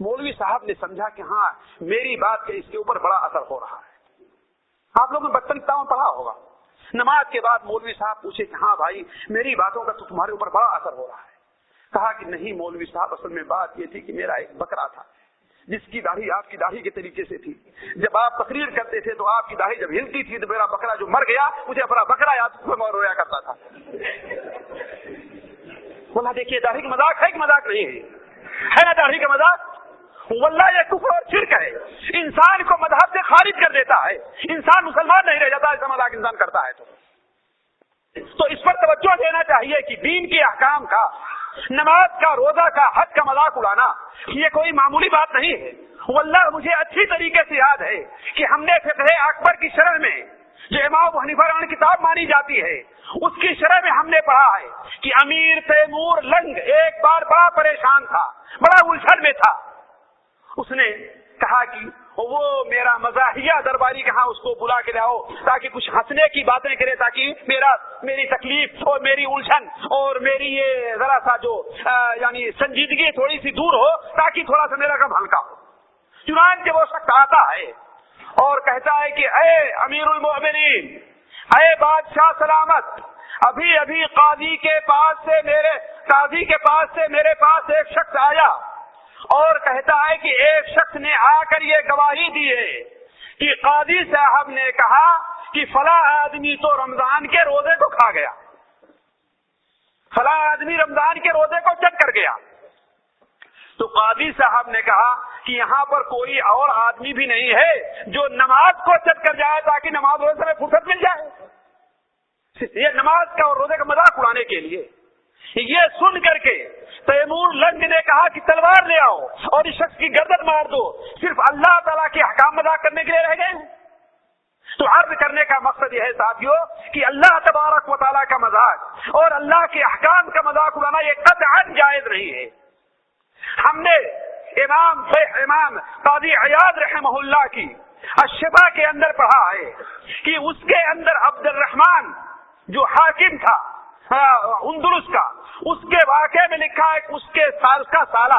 مولوی صاحب نے سمجھا کہ ہاں میری بات کا اس کے اوپر بڑا اثر ہو رہا ہے. آپ لوگوں نے بچپن کتابوں میں پڑھا ہوگا. نماز کے بعد مولوی صاحب پوچھے کہ ہاں بھائی میری باتوں کا تو تمہارے اوپر بڑا اثر ہو رہا ہے. کہا کہ نہیں مولوی صاحب، اصل میں بات یہ تھی کہ میرا ایک بکرا تھا جس کی داڑھی آپ کی داڑھی کے طریقے سے تھی. جب آپ تقریر کرتے تھے تو آپ کی داڑھی جب ہلتی تھی تو میرا بکرا جو مر گیا مجھے اپنا بکرا یاد رویا کرتا تھا. بولا دیکھیے داڑھی کا مذاق ہے کہ مذاق نہیں ہے نا داڑھی کا مذاق؟ واللہ یہ کفر اور شرک ہے. انسان کو مذہب سے خارج کر دیتا ہے. انسان مسلمان نہیں رہ جاتا ایسا مذاق انسان کرتا ہے. تو اس پر توجہ دینا چاہیے کہ دین کے احکام کا، نماز کا، روزہ کا، حج کا مذاق اڑانا یہ کوئی معمولی بات نہیں ہے. واللہ مجھے اچھی طریقے سے یاد ہے کہ ہم نے فقہ اکبر کی شرح میں جو امام ابو حنیفہ رحمہ اللہ کتاب مانی جاتی ہے اس کی شرح میں ہم نے پڑھا ہے کہ امیر تیمور لنگ ایک بار بڑا پریشان تھا، بڑا الجھن میں تھا. اس نے کہا کہ وہ میرا مزاحیہ درباری کہاں اس کو بلا کے لاؤ تاکہ کچھ ہنسنے کی باتیں کرے، تاکہ میری تکلیف اور میری الجھن اور میری یہ ذرا سا جو یعنی سنجیدگی تھوڑی سی دور ہو، تاکہ تھوڑا سا میرا غم ہلکا ہو۔ چنانچہ وہ شخص آتا ہے اور کہتا ہے کہ اے امیر المؤمنین، اے بادشاہ سلامت، ابھی قاضی کے پاس سے میرے پاس ایک شخص آیا اور کہتا ہے کہ ایک شخص نے آ کر یہ گواہی دی ہے کہ قاضی صاحب نے کہا کہ فلاں آدمی تو رمضان کے روزے کو کھا گیا، فلاں آدمی رمضان کے روزے کو چٹ کر گیا۔ تو قاضی صاحب نے کہا کہ یہاں پر کوئی اور آدمی بھی نہیں ہے جو نماز کو چٹ کر جائے تاکہ نماز روزے میں فرصت مل جائے، یہ نماز کا اور روزے کا مذاق اڑانے کے لیے۔ یہ سن کر کے تیمور لنگ نے کہا کہ تلوار لے آؤ اور اس شخص کی گردن مار دو، صرف اللہ تعالیٰ کے احکام مذاق کرنے کے لیے رہ گئے۔ تو عرض کرنے کا مقصد یہ ہے ساتھیو کہ اللہ تبارک و تعالیٰ کا مذاق اور اللہ کے احکام کا مذاق اڑانا یہ قطعاً جائز نہیں ہے۔ ہم نے امام قاضی عیاض رحمہ اللہ کی الشفا کے اندر پڑھا ہے کہ اس کے اندر عبد الرحمن جو حاکم تھا اندلس کا، اس کے واقعے میں لکھا ہے کہ اس کے سال کا سالہ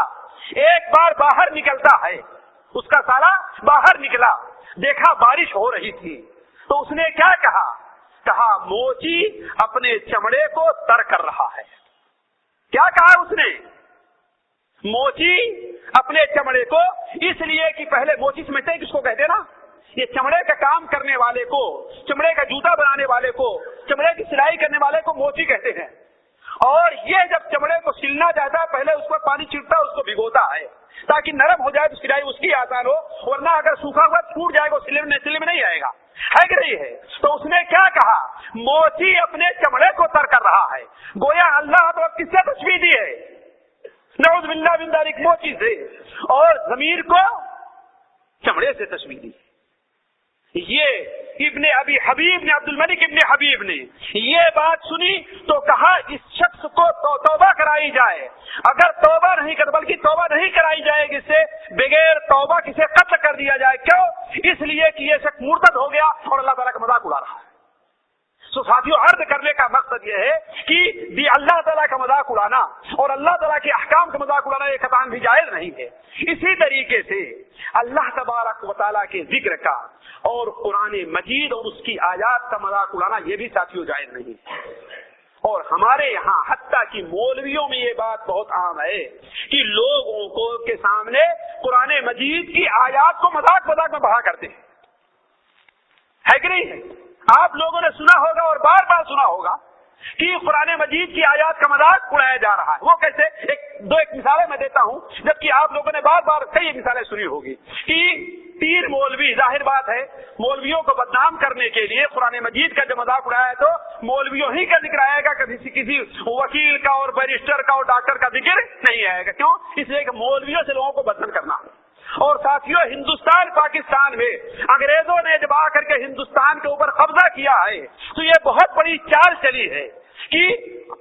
ایک بار باہر نکلتا ہے، اس کا سالہ باہر نکلا، دیکھا بارش ہو رہی تھی، تو اس نے کیا کہا موچی اپنے چمڑے کو تر کر رہا ہے۔ کیا کہا اس نے؟ موچی اپنے چمڑے کو، اس لیے کہ پہلے موچی سمجھتے ہیں کس کو کہتے نا، یہ چمڑے کا کام کرنے والے کو، چمڑے کا جوتا بنانے والے کو، چمڑے کی سلائی کرنے والے کو موچی کہتے ہیں۔ اور یہ جب چمڑے کو سلنا چاہتا ہے پہلے اس پر پانی چھڑکتا ہے، اس کو بھگوتا ہے تاکہ نرم ہو جائے تو سلائی اس کی آسان ہو، ورنہ اگر سوکھا ہوا ٹوٹ جائے گا سلنے میں نہیں آئے گا، ہے کہ نہیں ہے؟ تو اس نے کیا کہا؟ موچی اپنے چمڑے کو تر کر رہا ہے۔ گویا اللہ تو کس سے تشبیہ دی ہے؟ نعوذ باللہ من ذالک، موچی سے، اور ضمیر کو چمڑے سے تشبیہ دی۔ یہ ابن ابی حبیب نے، عبد الملک ابن حبیب نے یہ بات سنی تو کہا اس شخص کو توبہ کرائی جائے، اگر توبہ نہیں کر بلکہ توبہ نہیں کرائی جائے گی سے بغیر توبہ کسے قتل کر دیا جائے۔ کیوں؟ اس لیے کہ یہ شخص مرتد ہو گیا اور اللہ تعالیٰ کا مذاق اڑا رہا ہے۔ سو ساتھیوں، عرض کرنے کا مقصد یہ ہے کہ اللہ تعالیٰ کا مذاق اڑانا اور اللہ تعالیٰ کے احکام کا مذاق اڑانا یہ قطعاً بھی جائز نہیں ہے۔ اسی طریقے سے اللہ تبارک و تعالیٰ کے ذکر کا اور قرآن مجید اور اس کی آیات کا مذاق اڑانا یہ بھی ساتھیوں جائز نہیں ہے۔ اور ہمارے یہاں حتیٰ کہ مولویوں میں یہ بات بہت عام ہے کہ لوگوں کو کے سامنے قرآن مجید کی آیات کو مذاق میں بڑھا کرتے ہیں، ہے کہ نہیں ہے؟ آپ لوگوں نے سنا ہوگا اور بار بار سنا ہوگا کہ قرآن مجید کی آیات کا مذاق اڑایا جا رہا ہے۔ وہ کیسے؟ ایک مثالیں میں دیتا ہوں، جبکہ آپ لوگوں نے بار بار کئی مثالیں سنی ہوگی کہ تین مولوی، ظاہر بات ہے مولویوں کو بدنام کرنے کے لیے قرآن مجید کا جو مذاق اڑایا ہے تو مولویوں ہی کا ذکر آئے گا، کبھی کسی وکیل کا اور بیرسٹر کا اور ڈاکٹر کا ذکر نہیں آئے گا۔ کیوں؟ اس لیے کہ مولویوں سے لوگوں کو بدنام کرنا۔ اور ساتھیوں، ہندوستان پاکستان میں انگریزوں نے جب آ کر کے ہندوستان کے اوپر قبضہ کیا ہے تو یہ بہت بڑی چال چلی ہے کہ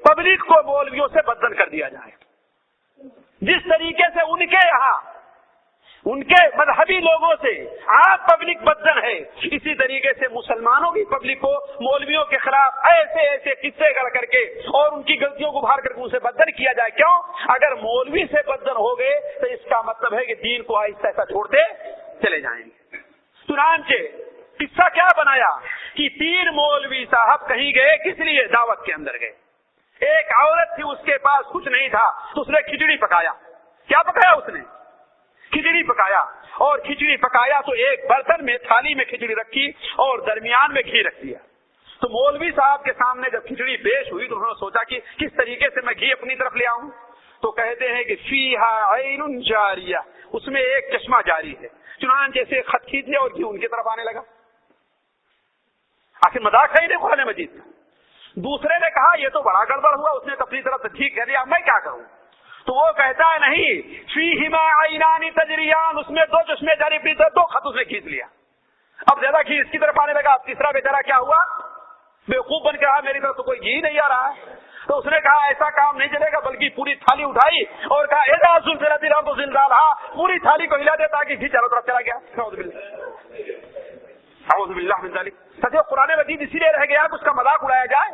پبلک کو مولویوں سے بدزن کر دیا جائے۔ جس طریقے سے ان کے یہاں ان کے مذہبی لوگوں سے عام پبلک بدزن ہے، اسی طریقے سے مسلمانوں کی پبلک کو مولویوں کے خلاف ایسے قصے کر کے اور ان کی غلطیوں کو بھار کر کے ان سے بدزن کیا جائے۔ کیوں؟ اگر مولوی سے بدزن ہو گئے تو اس کا مطلب ہے کہ دین کو آہستہ آہستہ چھوڑتے چلے جائیں گے۔ چنانچہ قصہ کیا بنایا کہ تین مولوی صاحب کہیں گئے، کس لیے؟ دعوت کے اندر گئے۔ ایک عورت تھی، اس کے پاس کچھ نہیں تھا تو اس نے کھچڑی پکایا۔ کیا پکایا؟ اس نے کھچڑی پکایا، اور کھچڑی پکایا تو ایک برتن میں تھالی میں کھچڑی رکھی اور درمیان میں گھی رکھ دیا۔ تو مولوی صاحب کے سامنے جب کھچڑی پیش ہوئی تو انہوں نے سوچا کہ کس طریقے سے میں گھی اپنی طرف لے آؤں، تو کہتے ہیں کہ فیہا عین جاریہ، اس میں ایک چشمہ جاری ہے۔ چنانچہ سے خط کھینچ لیا اور گھی ان کی طرف آنے لگا۔ آخر مذاق ہے نہیں قرآن مجید کا۔ دوسرے نے کہا یہ تو بڑا گڑبڑ ہوا، اس نے اپنی طرف سے ٹھیک کر دیا، میں کیا کروں؟ تو وہ کہتا ہے نہیں، فیہما عینان تجریان، اس میں دو چشمے جاری، دو خط اس نے کھینچ لیا۔ اب زیادہ گھی اس کی طرف آنے لگا۔ اب تیسرا بیچارہ کیا ہوا؟ بیوقوف بن کے رہا، میری طرف تو کوئی گھی نہیں آ رہا ہے۔ تو اس نے کہا ایسا کام نہیں چلے گا، بلکہ پوری تھالی اٹھائی اور کہا اذا زلزلت الارض زلزالها، پوری تھالی کو ہلا دے تاکہ گھی چاروں طرف چلا گیا. اعوذ باللہ من ذلک. سچو قرآن مجید اسی لیے رہ گیا کہ اس کا مذاق اڑایا جائے.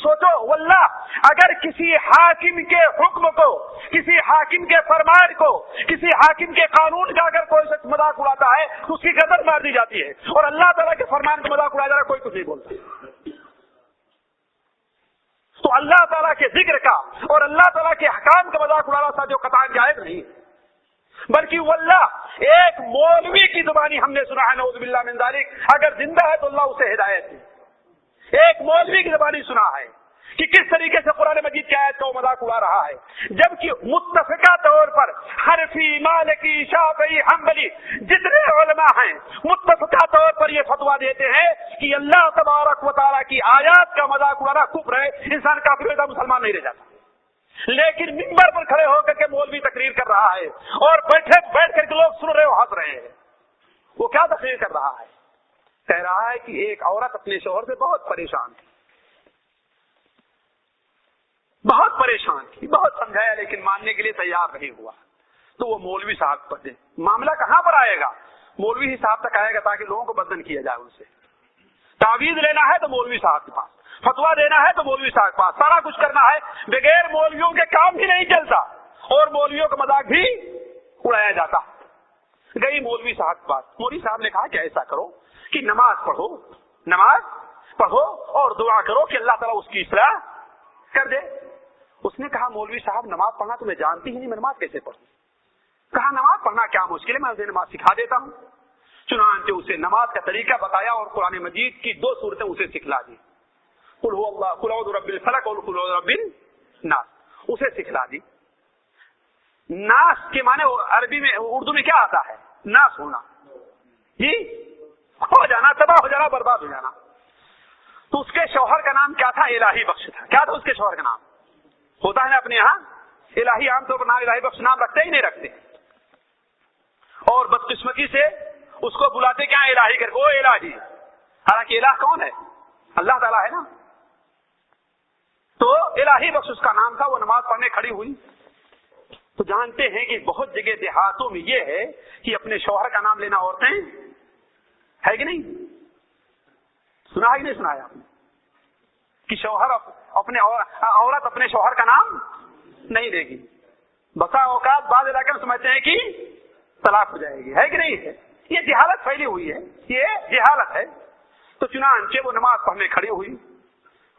سوچو واللہ اگر کسی حاکم کے حکم کو، کسی حاکم کے فرمان کو، کسی حاکم کے قانون کا اگر کوئی شخص مذاق اڑاتا ہے تو اس کی گردن مار دی جاتی ہے، اور اللہ تعالیٰ کے فرمان کا مذاق اڑایا جا رہا ہے کوئی کچھ نہیں بولتا. تو اللہ تعالیٰ کے ذکر کا اور اللہ تعالیٰ کے حکام کا مذاق اڑانا تھا جو قطعاً جائز نہیں ہے. بلکہ واللہ ایک مولوی کی زبانی ہم نے سنا ہے، نعوذ باللہ من ذالک، اگر زندہ ہے تو اللہ اسے ہدایت دے. ایک مولوی کی زبانی سنا ہے کہ کس طریقے سے قرآن مجید کی آیت کا مذاق اڑا رہا ہے، جبکہ متفقہ طور پر حنفی، مالکی، شافعی، حنبلی جتنے علماء ہیں متفقہ طور پر یہ فتویٰ دیتے ہیں کہ اللہ تبارک و تعالیٰ کی آیات کا مذاق اڑانا کفر ہے، انسان کافر ہوتا مسلمان نہیں رہ جاتا. لیکن منبر پر کھڑے ہو کر کے مولوی تقریر کر رہا ہے اور بیٹھ کر کے لوگ سن رہے ہو، ہنس رہے ہیں. وہ کیا تقریر کر رہا ہے؟ کہہ رہا ہے کہ ایک عورت اپنے شوہر سے بہت پریشان تھی، بہت پریشان تھی، بہت سمجھایا لیکن ماننے کے لیے تیار نہیں ہوا. تو وہ مولوی صاحب پر دے. معاملہ کہاں پر آئے گا؟ مولوی ہی صاحب تک آئے گا تاکہ لوگوں کو بدن کیا جائے. ان سے تعویذ لینا ہے تو مولوی صاحب کے پاس، فتوا دینا ہے تو مولوی صاحب کے پاس، سارا کچھ کرنا ہے. بغیر مولویوں کے کام بھی نہیں چلتا اور مولویوں کا مذاق بھی اڑایا جاتا. گئی مولوی صاحب کے پاس. مولوی صاحب نے کہا کہ ایسا کرو کہ نماز پڑھو اور دعا کرو کہ اللہ تعالیٰ اس کی اصلاح کر دے. اس نے کہا مولوی صاحب نماز پڑھنا تو میں جانتی ہی نہیں، میں نماز کیسے پڑھوں؟ کہا نماز پڑھنا کیا مشکل ہے، میں اسے نماز سکھا دیتا ہوں. چنانچہ اسے نماز کا طریقہ بتایا اور قرآن مجید کی 2 صورتیں اسے سکھلا دی. قل هو اللہ، قل اعوذ برب الفلق اور قل اعوذ برب الناس اسے سکھلا دی. ناس کے معنی عربی میں، اردو میں کیا آتا ہے؟ ناس ہونا، جی ہو جانا، تباہ ہو جانا، برباد ہو جانا. تو اس کے شوہر کا نام کیا تھا؟ الہی بخش تھا. کیا تھا اس کے شوہر کا نام؟ ہوتا ہے نا اپنے یہاں الہی، عام طور پر نام الہی بخش نام رکھتے ہی نہیں رکھتے، اور بدقسمتی سے اس کو بلاتے کیا الہی کر کے، وہ الہی. حالانکہ الہ کون ہے؟ اللہ تعالیٰ ہے نا. تو الہی بخش اس کا نام تھا. وہ نماز پڑھنے کھڑی ہوئی تو جانتے ہیں کہ بہت جگہ دیہاتوں میں یہ ہے کہ اپنے شوہر کا نام لینا عورتیں ہے کہ نہیں؟ سنا ہے کہ نہیں سنایا آپ نے کہ شوہر عورت اپنے شوہر کا نام نہیں لے گی. بسا اوقات بعض علاقے میں سمجھتے ہیں کہ طلاق ہو جائے گی، ہے کہ نہیں ہے؟ یہ جہالت پھیلی ہوئی ہے، یہ جہالت ہے. تو چنانچہ وہ نماز پڑھنے کھڑی ہوئی،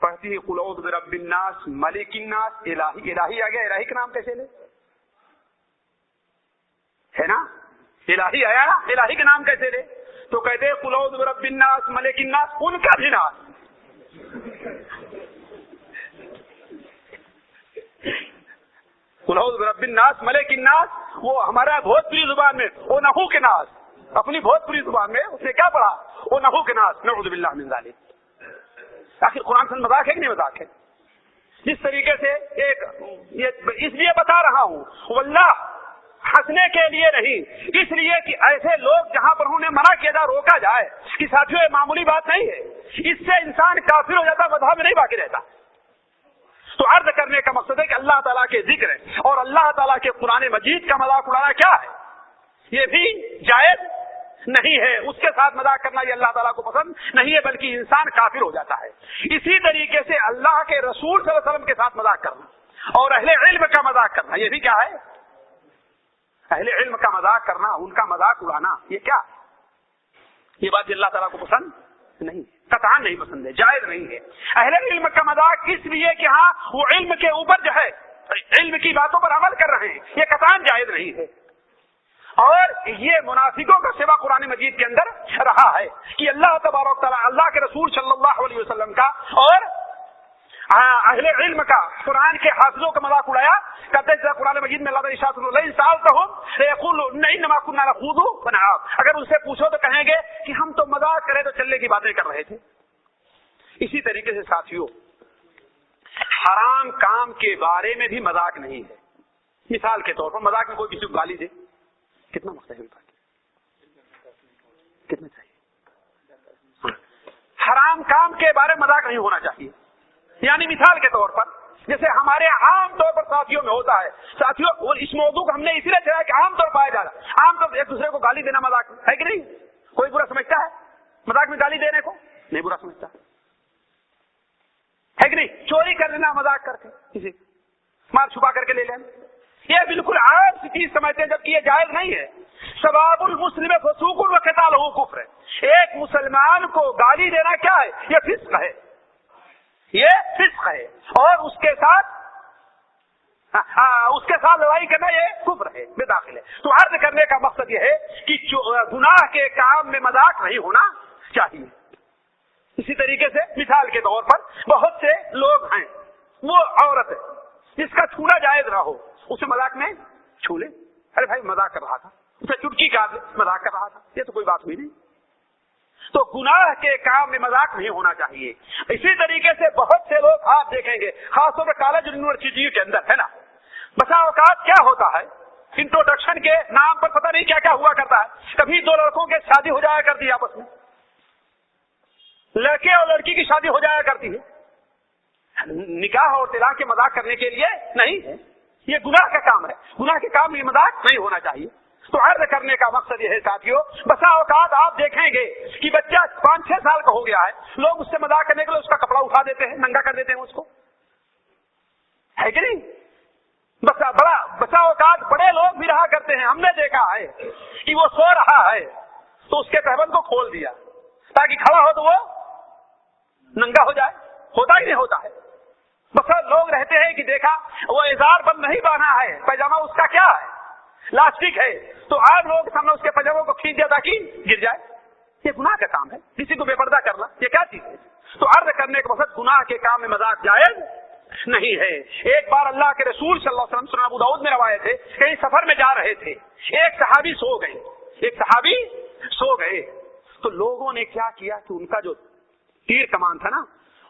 پڑھتی ہے قل اعوذ برب الناس ملک الناس. الہی آ گیا، الہی کا نام کیسے لے؟ ہے نا الہی آیا نا، الہی کا نام کیسے لے؟ تو کہتے ہیں قل اعوذ برب الناس ملک الناس، ان کا بھی ناس. قل اعوذ برب الناس ملک الناس، وہ ہمارا بھوجپوری زبان میں او نحو کے ناس، اپنی بھوجپوری زبان میں اس نے کیا پڑھا؟ او نحو کے ناس. نعوذ باللہ من ذالک. آخر قرآن سے مذاق ہے کہ نہیں مذاق ہے؟ جس طریقے سے اس لیے بتا رہا ہوں واللہ ہنسنے کے لیے نہیں، اس لیے کہ ایسے لوگ جہاں پر انہیں منع کیا جائے، روکا جائے کہ ساتھیوں یہ معمولی بات نہیں ہے، اس سے انسان کافر ہو جاتا، مذہب میں نہیں باقی رہتا. تو عرض کرنے کا مقصد ہے کہ اللہ تعالیٰ کے ذکر اور اللہ تعالیٰ کے قرآن مجید کا مذاق اڑانا کیا ہے؟ یہ بھی جائز نہیں ہے. اس کے ساتھ مذاق کرنا یہ اللہ تعالیٰ کو پسند نہیں ہے، بلکہ انسان کافر ہو جاتا ہے. اسی طریقے سے اللہ کے رسول صلی اللہ علیہ وسلم کے ساتھ مذاق کرنا اور اہل علم کا مذاق کرنا، یہ بھی کیا ہے؟ اہل علم کا مذاق کرنا، ان کا مذاق اڑانا، یہ کیا؟ یہ بات اللہ تعالیٰ کو پسند نہیں، قطعاً نہیں پسند ہے، جائز نہیں ہے. اہل علم کا مذاق اس لیے کہ ہاں وہ علم کے اوپر جو ہے علم کی باتوں پر عمل کر رہے ہیں، یہ قطعاً جائز نہیں ہے. اور یہ منافقوں کا سوا قرآن مجید کے اندر رہا ہے کہ اللہ تبارک تعالیٰ، اللہ کے رسول صلی اللہ علیہ وسلم کا اور اہل علم کا، قرآن کے حافظوں کا مذاق اڑایا. کہتے ہیں قرآن مجید میں اللہ اگر ان سے پوچھو تو کہیں گے کہ ہم تو مذاق کرے تو چلنے کی باتیں کر رہے تھے. اسی طریقے سے ساتھیوں حرام کام کے بارے میں بھی مذاق نہیں ہے. مثال کے طور پر مذاق میں کوئی کسی کو گالی دے، کتنا مستحیل بات، کتنا چاہیے؟ حرام کام کے بارے میں مذاق نہیں ہونا چاہیے. یعنی مثال کے طور پر جیسے ہمارے عام طور پر ساتھیوں میں ہوتا ہے. ساتھیوں اس موضوع کو ہم نے اسی لیے چڑھا کہ عام طور پایا جا رہا ہے. عام طور ایک دوسرے کو گالی دینا مذاق ہے کہ نہیں؟ کوئی برا سمجھتا ہے مذاق میں گالی دینے کو؟ نہیں برا سمجھتا ہے کہ نہیں؟ چوری کر لینا مذاق کر کے کسی مال چھپا کر کے لے لینا یہ بالکل عام سی چیز سمجھتے ہیں جبکہ یہ جائز نہیں ہے. سباب المسلم فسوق و قتالہ کفر ہے. ایک مسلمان کو گالی دینا کیا ہے؟ یہ فسق ہے. یہ فسق ہے اور اس کے ساتھ لڑائی کرنا یہ کفر ہے بے داخل ہے. تو عرض کرنے کا مقصد یہ ہے کہ گناہ کے کام میں مذاق نہیں ہونا چاہیے. اسی طریقے سے مثال کے طور پر بہت سے لوگ ہیں وہ عورت ہے جس کا چھونا جائز نہ ہو اسے مذاق میں چھو لے. ارے بھائی مذاق کر رہا تھا اسے چٹکی کاٹ لے مذاق کر رہا تھا یہ تو کوئی بات ہوئی نہیں. تو گناہ کے کام میں مذاق نہیں ہونا چاہیے. اسی طریقے سے بہت سے لوگ آپ دیکھیں گے خاص طور پر کالج یونیورسٹی کے اندر ہے نا بسا اوقات کیا ہوتا ہے انٹروڈکشن کے نام پر پتہ نہیں کیا کیا ہوا کرتا ہے. کبھی دو لڑکوں کی شادی ہو جایا کرتی ہے آپس میں لڑکے اور لڑکی کی شادی ہو جایا کرتی ہے. نکاح اور طلاق کے مذاق کرنے کے لیے نہیں ہے یہ گناہ کا کام ہے. گناہ کے کام میں مذاق نہیں ہونا چاہیے. تو عرض کرنے کا مقصد یہ ہے ساتھیوں بسا اوقات آپ دیکھیں گے کہ بچہ 5-6 سال کا ہو گیا ہے لوگ اس سے مذاق کرنے کے لیے اس کا کپڑا اٹھا دیتے ہیں ننگا کر دیتے ہیں اس کو ہے کہ نہیں. بسا اوقات بڑے لوگ بھی رہا کرتے ہیں ہم نے دیکھا ہے کہ وہ سو رہا ہے تو اس کے تہبند کو کھول دیا تاکہ کھڑا ہو تو وہ ننگا ہو جائے. ہوتا ہی نہیں ہوتا ہے. بس لوگ رہتے ہیں کہ دیکھا وہ ازار بند نہیں باندھا ہے پیجامہ اس کا کیا ہے لاسٹک ہے تو آج لوگ سامنے اس کے پجاموں کو کھینچ دیا تاکہ گر جائے. یہ گناہ کا کام ہے. کسی کو بے پردہ کرنا یہ کیا چیز ہے؟ تو عرض کرنے کے مقصد گناہ کے کام میں مذاق جائز نہیں ہے. ایک بار اللہ کے رسول صلی اللہ علیہ وسلم سنن ابو داؤد میں روایت ہے کہیں سفر میں جا رہے تھے ایک صحابی سو گئے تو لوگوں نے کیا کیا کہ ان کا جو تیر کمان تھا نا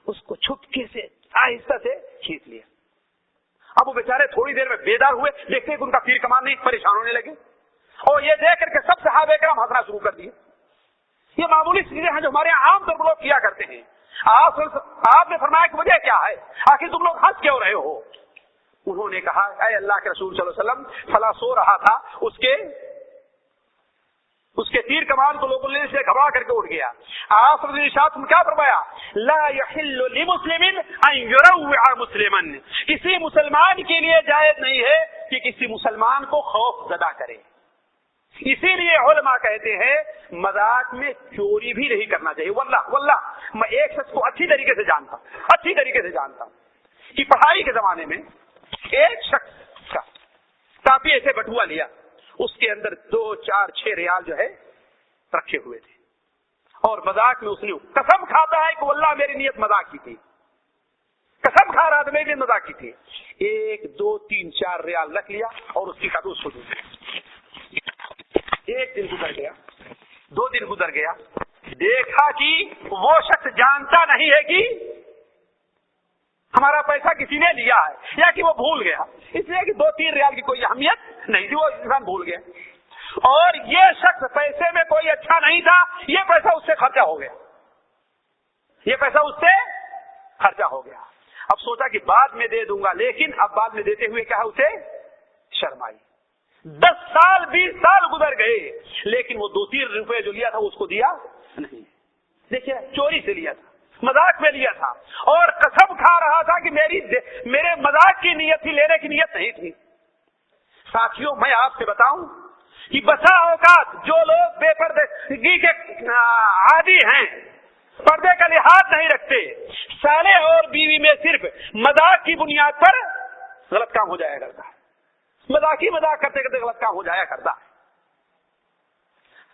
اس کو چھپکے سے آہستہ سے کھینچ لیا. اب وہ بیچارے تھوڑی دیر میں بیدار ہوئے دیکھتے کہ ان کا تیر کمان نہیں پریشان ہونے لگے اور یہ دیکھ کر کے سب صحابہ کرام ہنسنا شروع کر دیے. یہ معمولی چیزیں ہیں جو ہمارے عام طور پر لوگ کیا کرتے ہیں. آپ نے فرمایا کہ وجہ کیا ہے آخر تم لوگ ہنس کیوں رہے ہو؟ انہوں نے کہا اے اللہ کے رسول صلی اللہ علیہ وسلم فلاں سو رہا تھا اس کے تیر کمان کو لوگوں نے سے گھبرا کر کے اٹھ گیا. آپ نے ارشاد کیا فرمایا لا يحل لمسلم ان يروع مسلما. کسی مسلمان کے لیے جائز نہیں ہے کہ کسی مسلمان کو خوف زدہ کرے. اسی لیے علماء کہتے ہیں مذاق میں چوری بھی نہیں کرنا چاہیے. واللہ میں ایک شخص کو اچھی طریقے سے جانتا ہوں کہ پڑھائی کے زمانے میں ایک شخص کا کافی ایسے بٹوا لیا اس کے اندر 2 4 6 ریال جو ہے رکھے ہوئے تھے اور مذاق میں اس نے قسم کھاتا ہے کہ واللہ میری نیت مذاق کی تھی. قسم کھا رہا تھا میری نیت مذاق کی تھی. 1 2 3 4 ریال رکھ لیا اور اس کی کدوس کو دی. 1 دن گزر گیا 2 دن گزر گیا دیکھا کہ وہ شخص جانتا نہیں ہے کہ ہمارا پیسہ کسی نے لیا ہے یا کہ وہ بھول گیا. اس لیے کہ 2-3 ریال کی کوئی اہمیت نہیں تھی وہ انسان بھول گیا اور یہ شخص پیسے میں کوئی اچھا نہیں تھا. یہ پیسہ اس سے خرچہ ہو گیا. اب سوچا کہ بعد میں دے دوں گا لیکن اب بعد میں دیتے ہوئے کیا اسے شرم آئی. 10 سال 20 سال گزر گئے لیکن وہ 2-3 روپے جو لیا تھا اس کو دیا نہیں. دیکھیے چوری سے لیا تھا مذاق میں لیا تھا اور قسم کھا رہا تھا کہ میرے مذاق کی نیت تھی لینے کی نیت نہیں تھی. ساتھیوں میں آپ سے بتاؤں کہ بسا اوقات جو لوگ بے پردگی کے عادی ہیں پردے کا لحاظ نہیں رکھتے سالے اور بیوی میں صرف مذاق کی بنیاد پر غلط کام ہو جایا کرتا ہے. مذاق کرتے کرتے غلط کام ہو جایا کرتا ہے.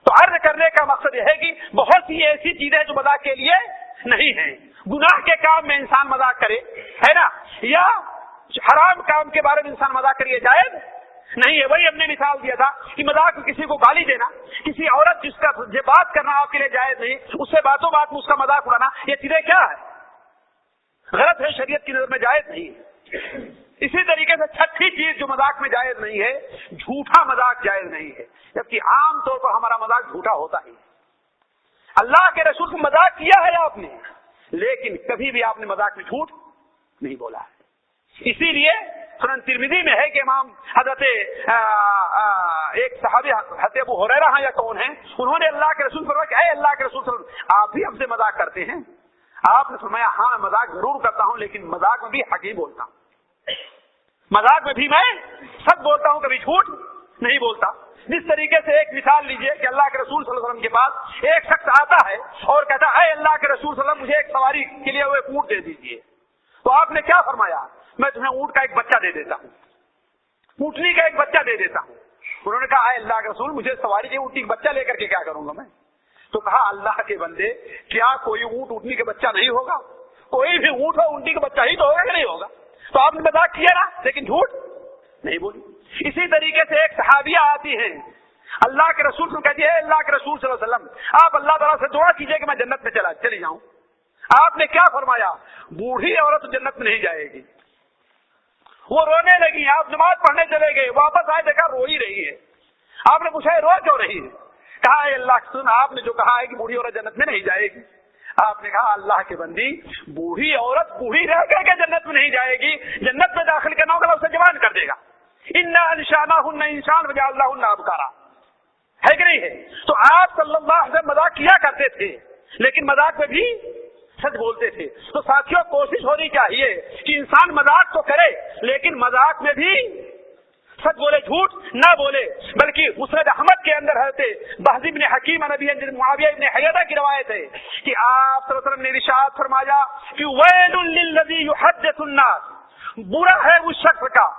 تو عرض کرنے کا مقصد یہ ہے کہ بہت سی ایسی چیزیں جو مذاق کے لیے نہیں ہیں. گناہ کے کام میں انسان مذاق کرے ہے نا یا حرام کام کے بارے میں انسان مذاق کریے جائز نہیں ہے. وہی ہم نے مثال دیا تھا کہ مذاق میں کسی کو گالی دینا کسی عورت جس کا بات کرنا آپ کے لیے جائز نہیں اس سے باتوں بات میں اس کا مذاق اڑانا یہ چیزیں کیا ہے غلط ہے شریعت کی نظر میں جائز نہیں ہے. اسی طریقے سے 6ٹھی چیز جو مذاق میں جائز نہیں ہے جھوٹا مذاق جائز نہیں ہے جبکہ عام طور پر ہمارا مذاق جھوٹا ہوتا ہی. اللہ کے رسول سے مذاق کیا ہے آپ نے لیکن کبھی بھی آپ نے مذاق میں جھوٹ نہیں بولا ہے. اسی لیے سنن ترمذی میں ہے کہ امام حضرت ایک صحابی حضرت ابو ہریرہ ہیں یا کون ہیں، انہوں نے اللہ کے رسول فرمایا کہ اے اللہ کے رسول صلی اللہ علیہ وسلم آپ بھی ہم سے مذاق کرتے ہیں؟ آپ نے فرمایا ہاں میں مذاق ضرور کرتا ہوں، لیکن مذاق میں بھی حق ہی بولتا ہوں، مذاق میں بھی میں سچ بولتا ہوں، کبھی جھوٹ نہیں بولتا۔ جس طریقے سے ایک مثال لیجئے کہ اللہ کے رسول صلی اللہ علیہ وسلم کے پاس ایک شخص آتا ہے اور کہتا ہے اے اللہ کے رسول صلی اللہ علیہ وسلم مجھے ایک سواری کے لیے وہ ایک اونٹ دے دیجیے، تو آپ نے کیا فرمایا؟ میں تمہیں اونٹ کا ایک بچہ دے دیتا ہوں، اونٹنی کا ایک بچہ دے دیتا ہوں۔ انہوں نے کہا اے اللہ کے رسول مجھے سواری کے اونٹنی کا بچہ لے کر کے کیا کروں گا میں؟ تو کہا اللہ کے بندے کیا کوئی اونٹ اونٹنی کا بچہ نہیں ہوگا؟ کوئی بھی اونٹ ہو اونٹنی کا بچہ ہی تو ہوگا کہ نہیں ہوگا؟ تو آپ نے مذاق کیا نا، لیکن جھوٹ نہیں بولی۔ اسی طریقے سے ایک صحابیہ آتی ہیں، اللہ کے رسول سے کہتی ہے اللہ کے رسول صلی اللہ علیہ وسلم آپ اللہ تعالیٰ سے دعا کیجئے کہ میں جنت میں چلی جاؤں۔ آپ نے کیا فرمایا؟ بوڑھی عورت جنت میں نہیں جائے گی۔ وہ رونے لگی، آپ نماز پڑھنے چلے گئے، واپس آئے دیکھا رو ہی رہی ہے۔ آپ نے پوچھا رو کیوں رہی ہے؟ کہا اے اللہ کے رسول آپ نے جو کہا ہے کہ بوڑھی عورت جنت میں نہیں جائے گی، آپ نے کہا اللہ کے بندی بوڑھی عورت بوڑھی رہ کر کے جنت میں نہیں جائے گی، جنت میں داخل کرنا ہوگا اسے جوان کر دے گا۔ انا انشاناہن انشان وجعلناہن ابکارا، ہے کہ نہیں ہے؟ تو آپ صلی اللہ علیہ وسلم مذاق کیا کرتے تھے، لیکن مذاق میں بھی سچ بولتے تھے۔ تو ساتھیوں کوشش ہونی چاہیے کہ انسان مذاق تو کرے لیکن مذاق میں بھی سچ بولے، جھوٹ نہ بولے۔ بلکہ مسند احمد کے اندر حضرت بہز بن حکیم نبی معاویہ بن حیدہ کی روایت ہے کہ آپ صلی اللہ علیہ وسلم نے ارشاد فرمایا کہ ویل للذی یحدث الناس، برا ہے اس شخص کا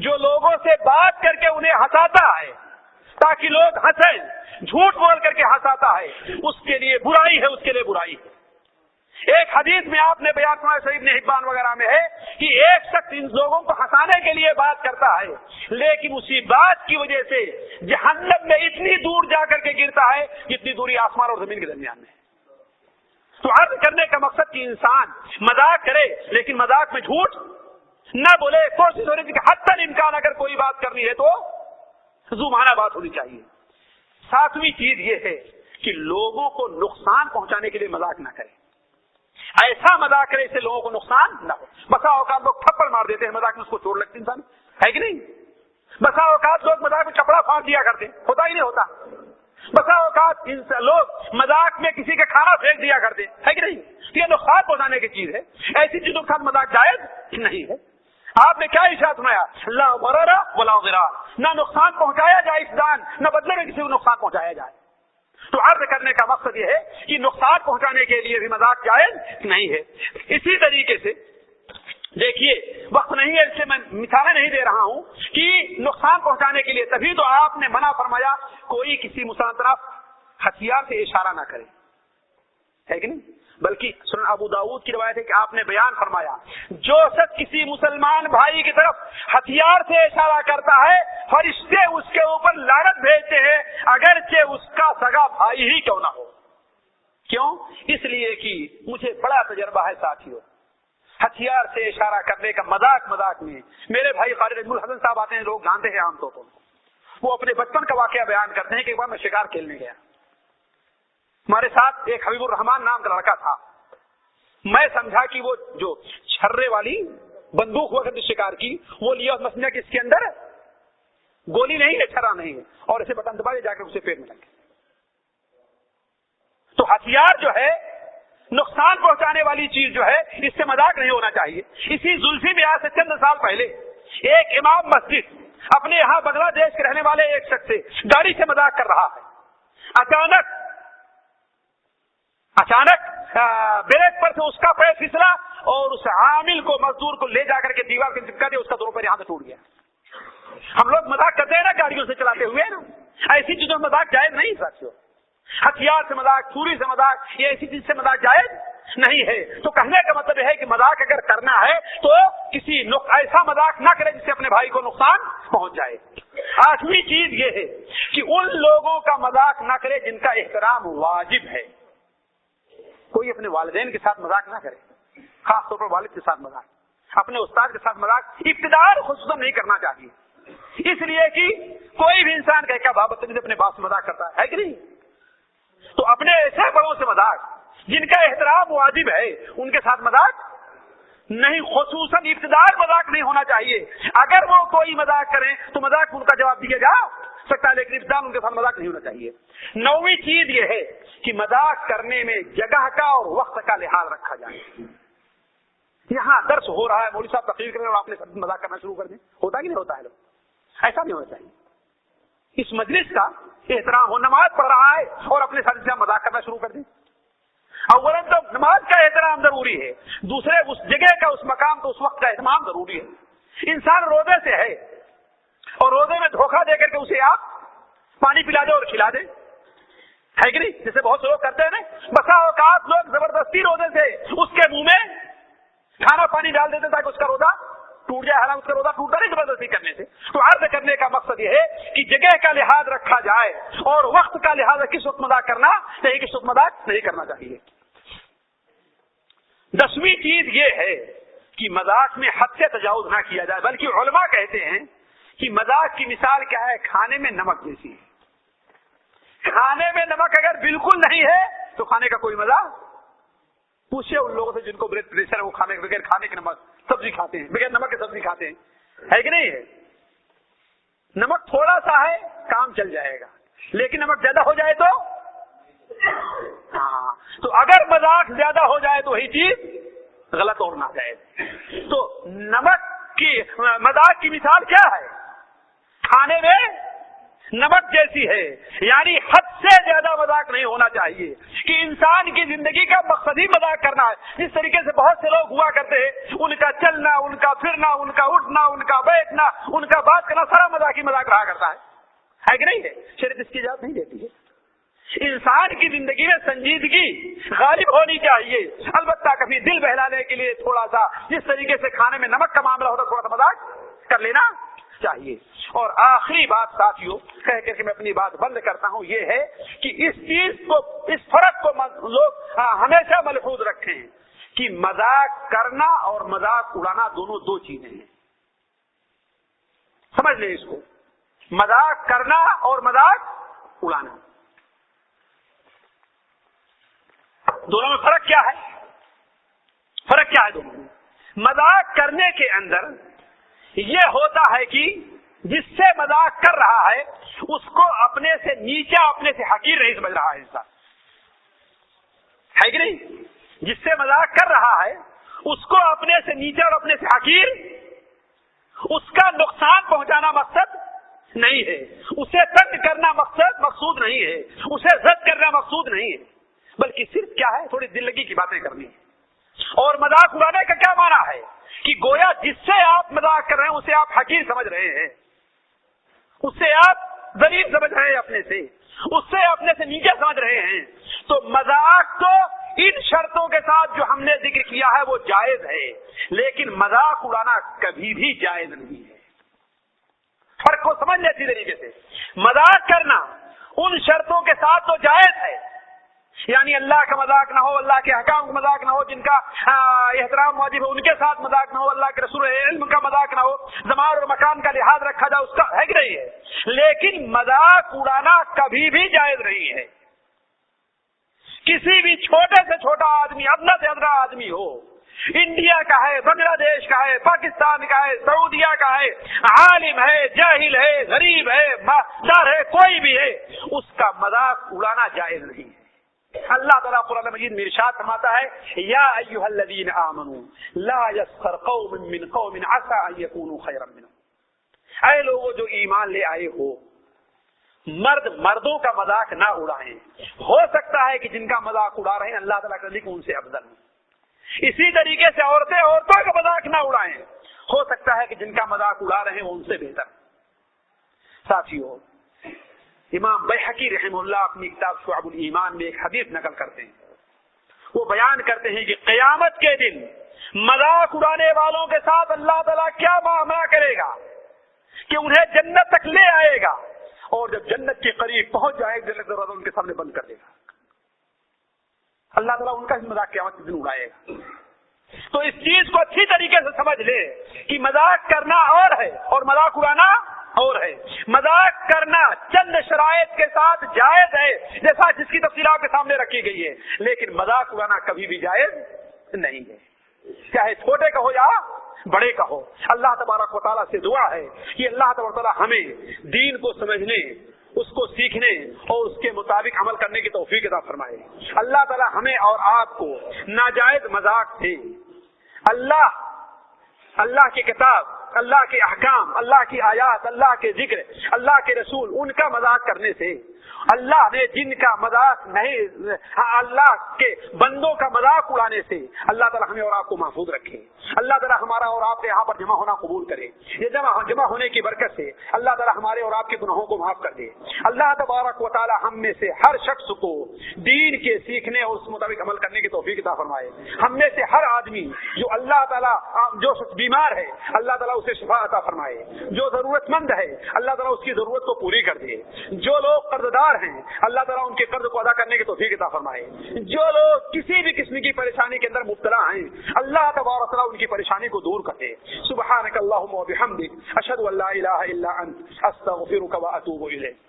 جو لوگوں سے بات کر کے انہیں ہنساتا ہے تاکہ لوگ ہنسیں، جھوٹ بول کر کے ہنساتا ہے، اس کے لیے برائی ہے، اس کے لیے برائی ہے۔ ایک حدیث میں آپ نے بیان فرمایا صحیح ابن حبان وغیرہ میں ہے کہ ایک شخص ان لوگوں کو ہنسانے کے لیے بات کرتا ہے لیکن اسی بات کی وجہ سے جہنم میں اتنی دور جا کر کے گرتا ہے جتنی دوری آسمان اور زمین کے درمیان میں ہے۔ تو عرض کرنے کا مقصد کہ انسان مذاق کرے لیکن مذاق میں جھوٹ نہ بولے۔ کوشش ہونی چاہیے کہ حتی الامکان اگر کوئی بات کرنی ہے تو زبانہ بات ہونی چاہیے۔ ساتویں چیز یہ ہے کہ لوگوں کو نقصان پہنچانے کے لیے مذاق نہ کرے، ایسا مذاق کرے اس سے لوگوں کو نقصان نہ ہو۔ بسا اوقات لوگ تھپڑ مار دیتے ہیں مذاق میں، اس کو چوٹ لگتی انسان، ہے کہ نہیں؟ بسا اوقات لوگ مذاق میں چپڑا پھاڑ دیا کرتے، ہوتا ہی نہیں ہوتا۔ بسا اوقات لوگ مذاق میں کسی کا کھانا پھینک دیا کرتے، ہے کہ نہیں؟ یہ نقصان پہنچانے کی چیز ہے، ایسی چیزوں کے ساتھ مذاق جائز نہیں ہے۔ آپ نے کیا ارشاد فرمایا؟ لا ضرر ولا ضرار، نہ نقصان پہنچایا جائے اس دان، نہ بدلے میں کسی کو نقصان پہنچایا جائے۔ تو عرض کرنے کا مقصد یہ ہے کہ نقصان پہنچانے کے لیے بھی مذاق جائز نہیں ہے۔ اسی طریقے سے دیکھیے وقت نہیں ہے اس سے میں مثالیں نہیں دے رہا ہوں کہ نقصان پہنچانے کے لیے تبھی تو آپ نے منع فرمایا کوئی کسی مسلمان طرف ہتھیار سے اشارہ نہ کرے، ہے کہ نہیں؟ بلکہ سنن ابو داؤد کی روایت ہے کہ آپ نے بیان فرمایا جو شخص کسی مسلمان بھائی کی طرف ہتھیار سے اشارہ کرتا ہے فرشتے اس کے اوپر لعنت بھیجتے ہیں اگرچہ اس کا سگا بھائی ہی کیوں نہ ہو۔ کیوں؟ اس لیے کہ مجھے بڑا تجربہ ہے ساتھیوں، ہتھیار سے اشارہ کرنے کا مذاق میں میرے بھائی خالد اجمل حسن صاحب آتے ہیں، لوگ جانتے ہیں عام طور پر، وہ اپنے بچپن کا واقعہ بیان کرتے ہیں کہ ایک بار میں شکار کھیلنے گیا، ہمارے ساتھ ایک حبیب الرحمان نام کا لڑکا تھا، میں سمجھا کہ وہ جو چھرے والی بندوق ہوا کرتی شکار کی وہ لیا، سمجھا کہ اس کے اندر گولی نہیں ہے، چھرا نہیں ہے، اور اسے بٹن دبا جا کر اسے پیٹ میں لگ گیا۔ تو ہتھیار جو ہے نقصان پہنچانے والی چیز جو ہے اس سے مذاق نہیں ہونا چاہیے۔ اسی زلفی میں آج سے چند سال پہلے ایک امام مسجد اپنے یہاں بنگلہ دیش کے رہنے والے ایک شخص سے گاڑی سے مذاق کر رہا ہے، اچانک بریک پر سے اس کا پیر پھسلا اور اس عامل کو مزدور کو لے جا کر کے دیوار کے چپکا دیا، اس کا دونوں پیر یہاں سے ٹوٹ گیا۔ ہم لوگ مذاق کرتے ہیں نا گاڑیوں سے چلاتے ہوئے نا، ایسی چیزوں میں مذاق جائز نہیں ساتھیوں۔ ہتھیار سے مذاق، چھری سے مذاق، یہ ایسی چیز سے مذاق جائز نہیں ہے۔ تو کہنے کا مطلب یہ ہے کہ مذاق اگر کرنا ہے تو کسی ایسا مذاق نہ کرے جس سے اپنے بھائی کو نقصان پہنچ جائے۔ آٹھویں چیز یہ ہے کہ ان لوگوں کا مذاق نہ کرے جن کا احترام واجب ہے۔ کوئی اپنے والدین کے ساتھ مذاق نہ کرے، خاص طور پر والد کے ساتھ مذاق، اپنے استاد کے ساتھ مذاق ابتداء خصوصاً نہیں کرنا چاہیے، اس لیے کہ کوئی بھی انسان کہے کیا بابت اپنے باپ سے مذاق کرتا ہے کہ نہیں؟ تو اپنے ایسے بڑوں سے مذاق جن کا احترام واجب ہے ان کے ساتھ مذاق نہیں، خصوصاً ابتدائی مذاق نہیں ہونا چاہیے. اگر وہ کوئی مذاق کریں تو مذاق ان کا جواب دیا جا سکتا ہے، لیکن ابتدائی ان کے ساتھ مذاق نہیں ہونا چاہیے. 9ویں چیز یہ ہے کہ مذاق کرنے میں جگہ کا اور وقت کا لحاظ رکھا جائے. یہاں درس ہو رہا ہے، مولوی صاحب تقریر کر رہے ہیں اور آپ نے مذاق کرنا شروع کر دیں، ہوتا کہ نہیں ہوتا ہے؟ لوگ ایسا نہیں ہونا چاہیے. اس مجلس کا احترام ہو، نماز پڑھ رہا ہے اور اپنے ساتھی سے مذاق کرنا شروع کر دیں. اولاً تو نماز کا احترام ضروری ہے، دوسرے اس جگہ کا، اس مقام کا، اس وقت کا اہتمام ضروری ہے. انسان روزے سے ہے اور روزے میں دھوکہ دے کر کے اسے آپ پانی پلا دیں اور کھلا دیں، ہے کہ نہیں؟ جیسے بہت سے لوگ کرتے ہیں نا. بسا اوقات لوگ زبردستی روزے سے اس کے منہ میں کھانا پانی ڈال دیتے تاکہ اس کا روزہ ٹوٹ جائے، حالانکہ اس کا روزہ ٹوٹتا نہیں زبردستی کرنے سے. تو عرض کرنے کا مقصد یہ ہے کہ جگہ کا لحاظ رکھا جائے اور وقت کا لحاظ، کس وقت مذاق کرنا چاہیے، کس وقت مذاق نہیں کرنا چاہیے. 10ویں چیز یہ ہے کہ مذاق میں حد سے تجاوز نہ کیا جائے، بلکہ علماء کہتے ہیں کہ مذاق کی مثال کیا ہے؟ کھانے میں نمک جیسی ہے. کھانے میں نمک اگر بالکل نہیں ہے تو کھانے کا کوئی مزہ. پوچھے ان لوگوں سے جن کو بلڈ پریشر ہے، وہ کھانے بغیر کھانے کے نمک سبزی کھاتے ہیں، بغیر نمک کے سبزی کھاتے ہیں، ہے کہ نہیں ہے؟ نمک تھوڑا سا ہے کام چل جائے گا، لیکن نمک زیادہ ہو جائے تو ہاں، تو اگر مذاق زیادہ ہو جائے تو وہی چیز غلط اور ناجائز. تو نمک کی مذاق کی مثال کیا ہے؟ کھانے میں نمک جیسی ہے، یعنی حد سے زیادہ مذاق نہیں ہونا چاہیے. کہ انسان کی زندگی کا مقصد ہی مذاق کرنا ہے. جس طریقے سے بہت سے لوگ ہوا کرتے ہیں، ان کا چلنا، ان کا پھرنا، ان کا اٹھنا، ان کا بیٹھنا، ان کا بات کرنا، سارا مذاق ہی مذاق رہا کرتا ہے کہ نہیں ہے؟ شریعت اس کی اجازت نہیں دیتی ہے. انسان کی زندگی میں سنجیدگی غالب ہونی چاہیے. البتہ کبھی دل بہلانے کے لیے تھوڑا سا، جس طریقے سے کھانے میں نمک کا معاملہ ہوتا ہے، تھوڑا سا مذاق کر لینا چاہیے. اور آخری بات ساتھیوں کہہ کر کے میں اپنی بات بند کرتا ہوں، یہ ہے کہ اس چیز کو، اس فرق کو لوگ ہمیشہ ملحوظ رکھیں کہ مذاق کرنا اور مذاق اڑانا دونوں دو چیزیں ہیں. سمجھ لیں اس کو، مذاق کرنا اور مذاق اڑانا، دونوں میں فرق کیا ہے؟ فرق کیا ہے دونوں میں؟ مذاق کرنے کے اندر یہ ہوتا ہے کہ جس سے مذاق کر رہا ہے اس کو اپنے سے نیچا، اپنے سے حقیر نہیں سمجھ رہا ہے انسان، ہے کہ نہیں؟ جس سے مذاق کر رہا ہے اس کو اپنے سے نیچا اور اپنے سے حقیر، اس کا نقصان پہنچانا مقصد نہیں ہے، اسے تنگ کرنا مقصود نہیں ہے، اسے زد کرنا مقصود نہیں ہے، بلکہ صرف کیا ہے؟ تھوڑی دل لگی کی باتیں کرنی ہے. اور مذاق اڑانے کا کیا معنی ہے؟ کہ گویا جس سے آپ مذاق کر رہے ہیں اسے آپ حقیر سمجھ رہے ہیں، اسے آپ ذلیل سمجھ رہے ہیں، اپنے سے اس سے اپنے سے نیچے سمجھ رہے ہیں. تو مذاق تو ان شرطوں کے ساتھ جو ہم نے ذکر کیا ہے وہ جائز ہے، لیکن مذاق اڑانا کبھی بھی جائز نہیں ہے. فرق کو سمجھ لیں اچھی طریقے سے. مذاق کرنا ان شرطوں کے ساتھ تو جائز ہے، یعنی اللہ کا مذاق نہ ہو، اللہ کے حکام کا مذاق نہ ہو، جن کا احترام واجب ہے ان کے ساتھ مذاق نہ ہو، اللہ کے رسول علم کا مذاق نہ ہو، زمان اور مکان کا لحاظ رکھا جائے، اس کا ہے کہ نہیں ہے؟ لیکن مذاق اڑانا کبھی بھی جائز نہیں ہے. کسی بھی چھوٹے سے چھوٹا آدمی، ادنا سے ادنا آدمی ہو، انڈیا کا ہے، بنگلہ دیش کا ہے، پاکستان کا ہے، سعودیہ کا ہے، عالم ہے، جاہل ہے، غریب ہے، مالدار ہے، کوئی بھی ہے، اس کا مذاق اڑانا جائز نہیں ہے. اللہ تعالیٰ قرآن مجید میں ارشاد فرماتا ہے، یا ایھا الذین آمنوا لا یسخر قوم من قوم عسى ان یکونوا خیرا منهم. اے لوگوں جو ایمان لے آئے ہو، مرد مردوں کا مذاق نہ اڑائیں. ہو سکتا ہے کہ جن کا مذاق اڑا رہے ہیں اللہ تعالیٰ کے نزدیک ان سے افضل ہیں. اسی طریقے سے عورتیں عورتوں کا مذاق نہ اڑائیں، ہو سکتا ہے کہ جن کا مذاق اڑا رہے ہیں وہ ان سے بہتر. ساتھیوں، امام بیہقی رحمہ اللہ اپنی کتاب شعب الایمان میں ایک حدیث نقل کرتے ہیں. وہ بیان کرتے ہیں کہ قیامت کے دن مذاق اڑانے والوں کے ساتھ اللہ تعالیٰ کیا معاملہ کرے گا کہ انہیں جنت تک لے آئے گا، اور جب جنت کے قریب پہنچ جائے گا جنت دروازہ ان کے سامنے بند کر دے گا. اللہ تعالیٰ ان کا مذاق قیامت کے دن اڑائے گا. تو اس چیز کو اچھی طریقے سے سمجھ لے کہ مذاق کرنا اور ہے اور مذاق اڑانا اور ہے. مذاق کرنا چند شرائط کے ساتھ جائز ہے، جیسا جس کی تفصیل آپ کے سامنے رکھی گئی ہے، لیکن مذاق اڑانا کبھی بھی جائز نہیں ہے. چاہے چھوٹے کہو یا بڑے کہو. اللہ تبارک و تعالیٰ سے دعا ہے کہ اللہ تبارک و تعالیٰ ہمیں دین کو سمجھنے، اس کو سیکھنے اور اس کے مطابق عمل کرنے کی توفیق عطا فرمائے. اللہ تعالیٰ ہمیں اور آپ کو ناجائز مذاق سے، اللہ کی کتاب، اللہ کے احکام، اللہ کی آیات، اللہ کے ذکر، اللہ کے رسول، ان کا مذاق کرنے سے، اللہ نے جن کا مذاق نہیں، اللہ کے بندوں کا مذاق اڑانے سے اللہ تعالیٰ ہمیں اور آپ کو محفوظ رکھے. اللہ تعالیٰ ہمارا اور آپ کے یہاں پر جمع ہونا قبول کرے. یہ جمع ہونے کی برکت سے اللہ تعالیٰ ہمارے اور آپ کے گناہوں کو معاف کر دے. اللہ تبارک و تعالیٰ ہم میں سے ہر شخص کو دین کے سیکھنے اور اس مطابق عمل کرنے کی توفیق عطا فرمائے. ہم میں سے ہر آدمی جو اللہ تعالیٰ، جو شخص بیمار ہے اللہ تعالیٰ اسے شفا عطا فرمائے. جو ضرورت مند ہے اللہ تعالیٰ اس کی ضرورت کو پوری کر دے. جو لوگ قرضدار ہیں اللہ تعالیٰ ان کے قرض کو ادا کرنے کی توفیق عطا فرمائے. جو لوگ کسی بھی قسم کی پریشانی کے اندر مبتلا ہیں اللہ تبارک و تعالیٰ ان کی پریشانی کو دور کر دے. سبحانک اللہم و بحمدک اشہد ان لا الہ الا انت استغفرک و اتوب الیک.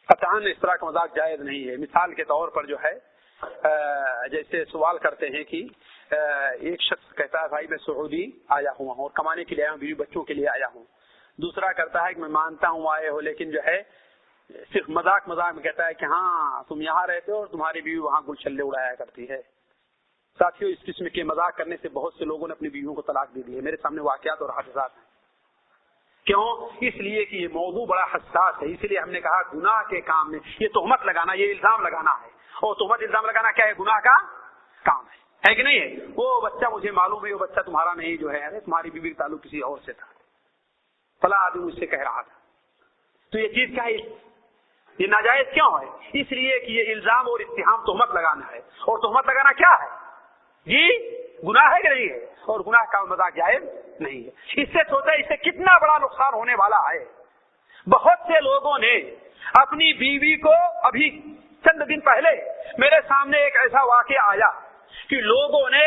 قطعاً اس طرح کا مذاق جائز نہیں ہے. مثال کے طور پر جو ہے جیسے سوال کرتے ہیں کہ ایک شخص کہتا ہے بھائی میں سعودی آیا ہوا ہوں اور کمانے کے لیے آیا ہوں، بیوی بچوں کے لیے آیا ہوں. دوسرا کرتا ہے کہ میں مانتا ہوں آئے ہو، لیکن جو ہے صرف مذاق میں کہتا ہے کہ ہاں تم یہاں رہتے ہو اور تمہاری بیوی وہاں گل چھلے اڑایا کرتی ہے. ساتھیوں اس قسم کے مذاق کرنے سے بہت سے لوگوں نے اپنی بیویوں کو طلاق دے دی ہے. میرے سامنے واقعات اور حادثات ہیں. کیوں؟ اس لیے کہ یہ موضوع بڑا حساس ہے. اس لیے ہم نے کہا گناہ کے کام میں یہ تہمت لگانا، یہ الزام لگانا ہے. اور تہمت الزام لگانا کیا ہے؟ گناہ کا کام ہے کہ نہیں ہے؟ وہ بچہ مجھے معلوم ہے وہ بچہ تمہارا نہیں جو ہے، ارے تمہاری بیوی کا تعلق کسی اور سے تھا، فلاں آدمی مجھ سے کہہ رہا تھا. تو یہ چیز کیا ہے؟ یہ ناجائز کیوں ہے؟ اس لیے کہ یہ الزام اور اتہام تہمت لگانا ہے. اور تہمت لگانا کیا ہے؟ جی گناہ ہے کہ نہیں ہے؟ اور گناہ کا مذاق جائز نہیں ہے. اس سے سوچا اس سے کتنا بڑا نقصان ہونے والا ہے. بہت سے لوگوں نے اپنی بیوی کو، ابھی چند دن پہلے میرے سامنے ایک ایسا واقعہ آیا کہ لوگوں نے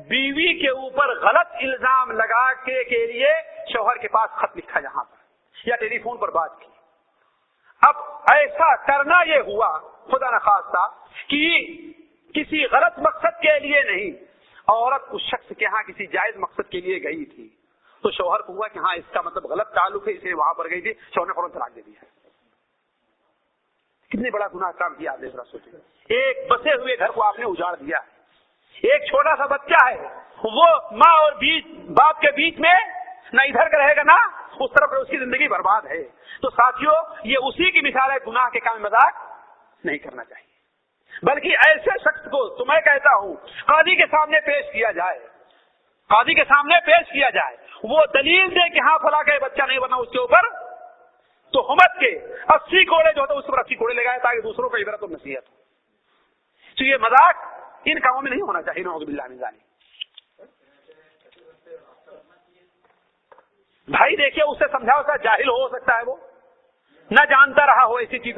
بیوی کے اوپر غلط الزام لگا کے لیے شوہر کے پاس خط لکھا یہاں پر یا ٹیلی فون پر بات کی. اب ایسا کرنا یہ ہوا خدا نخواستہ کہ کسی غلط مقصد کے لیے نہیں، عورت اس شخص کے ہاں کسی جائز مقصد کے لیے گئی تھی، تو شوہر کو ہوا کہ ہاں اس کا مطلب غلط تعلق ہے، اسے وہاں پر گئی تھی، شوہر نے فوراً طلاق دے دیا. کتنے بڑا گناہ کام کیا آپ نے ذرا سوچیں. ایک بسے ہوئے گھر کو آپ نے اجاڑ دیا ہے. ایک چھوٹا سا بچہ ہے، وہ ماں اور باپ کے بیچ میں نہ ادھر کا رہے گا نہ اس طرف اس کی زندگی برباد ہے. تو ساتھیوں یہ اسی کی مثال ہے. گناہ کے کام مذاق نہیں کرنا چاہیے، بلکہ ایسے شخص کو تو میں کہتا ہوں قاضی کے سامنے پیش کیا جائے، قاضی کے سامنے پیش کیا جائے، وہ دلیل دے کہ ہاں فلاں کا بچہ نہیں، ورنہ اس کے اوپر تہمت کے 80 کوڑے جو ہوتا ہے اس پر 80 کوڑے لگائے تاکہ دوسروں کو عبرت و نصیحت ہو. تو یہ مذاق ان کاموں میں نہیں ہونا چاہیے. نعوذ باللہ من ذالک. بھائی دیکھیے اسے سمجھا، اس کا جاہل ہو سکتا ہے، وہ نہ جانتا رہا ہو ایسی چیز،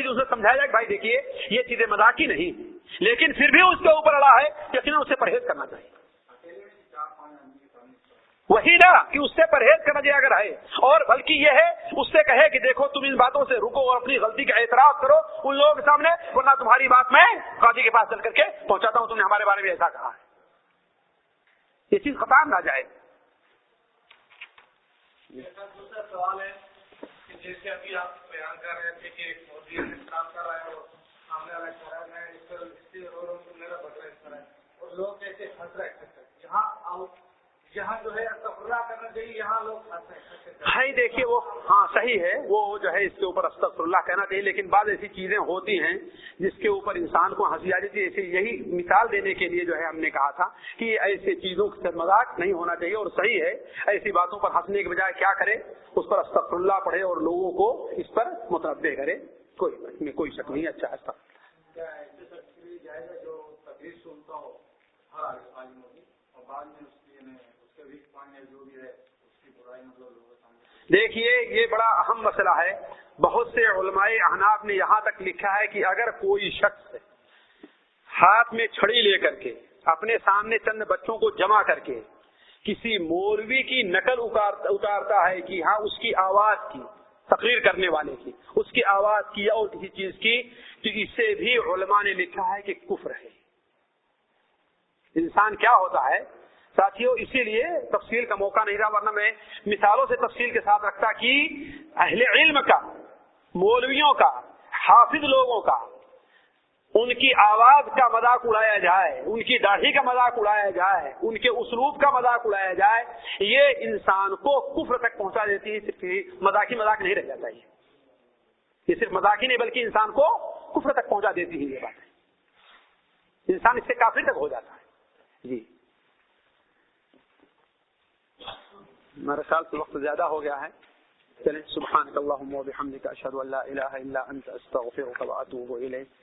اسے سمجھایا جائے کہ بھائی دیکھیے یہ چیزیں مذاقی نہیں، لیکن پھر بھی اس کے اوپر اڑا ہے، یقیناً اسے پرہیز کرنا چاہیے. وہی نا کہ اس سے پرہیز کرنا چاہیے اگر ہے. اور بلکہ یہ ہے اس سے کہے کہ دیکھو تم ان باتوں سے رکو اور اپنی غلطی کا اعتراف کرو ان لوگوں کے سامنے، ورنہ تمہاری بات میں قاضی کے پاس چل کر کے پہنچاتا ہوں، تم نے ہمارے بارے میں ایسا کہا ہے. یہ چیز قطعاً نہ جائے. دوسرا سوال ہے کہ جیسے ابھی آپ بیان کر رہے تھے کہ مودی کام کر رہا ہے اور سامنے والا کہہ رہا ہے میرا بچہ اس طرح ہے اور لوگ کیسے ہنس رہے ہیں. یہاں جو ہے استغفراللہ کرنا چاہیے، یہاں لوگ ہنس رہے ہیں. بھائی دیکھیے وہ ہاں صحیح ہے، وہ جو ہے اس کے اوپر استغفراللہ کہنا چاہیے، لیکن بعض ایسی چیزیں ہوتی ہیں جس کے اوپر انسان کو ہنسی آ جاتی ہے. ایسے یہی مثال دینے کے لیے جو ہے ہم نے کہا تھا کہ ایسے چیزوں سے مذاق نہیں ہونا چاہیے. اور صحیح ہے ایسی باتوں پر ہنسنے کے بجائے کیا کرے، اس پر استغفراللہ پڑھے اور لوگوں کو اس پر متنبہ کرے. کوئی شک نہیں. اچھا دیکھیے یہ بڑا اہم مسئلہ ہے. بہت سے علماء احناف نے یہاں تک لکھا ہے کہ اگر کوئی شخص ہاتھ میں چھڑی لے کر کے اپنے سامنے چند بچوں کو جمع کر کے کسی مولوی کی نقل اتارتا ہے کہ ہاں اس کی آواز کی تقریر کرنے والے کی اس کی آواز کی اور کسی چیز کی، تو اسے بھی علماء نے لکھا ہے کہ کفر ہے۔ انسان کیا ہوتا ہے ساتھیوں، اسی لیے تفصیل کا موقع نہیں رہا، ورنہ میں مثالوں سے تفصیل کے ساتھ رکھتا کہ اہل علم کا، مولویوں کا، حافظ لوگوں کا، ان کی آواز کا مذاق اڑایا جائے، ان کی داڑھی کا مذاق اڑایا جائے، ان کے اسلوب کا مذاق اڑایا جائے، یہ انسان کو کفر تک پہنچا دیتی ہے۔ صرف مذاقی مذاق نہیں رہ جاتا، یہ صرف مذاقی نہیں بلکہ انسان کو کفر تک پہنچا دیتی ہے یہ بات، انسان اس سے کافر تک ہو جاتا ہے۔ جی میرے خیال سے وقت زیادہ ہو گیا ہے، چلیں سبحانک اللہم و بحمدک اشہد ان لا الہ الا انت استغفرک و اتوب الیک۔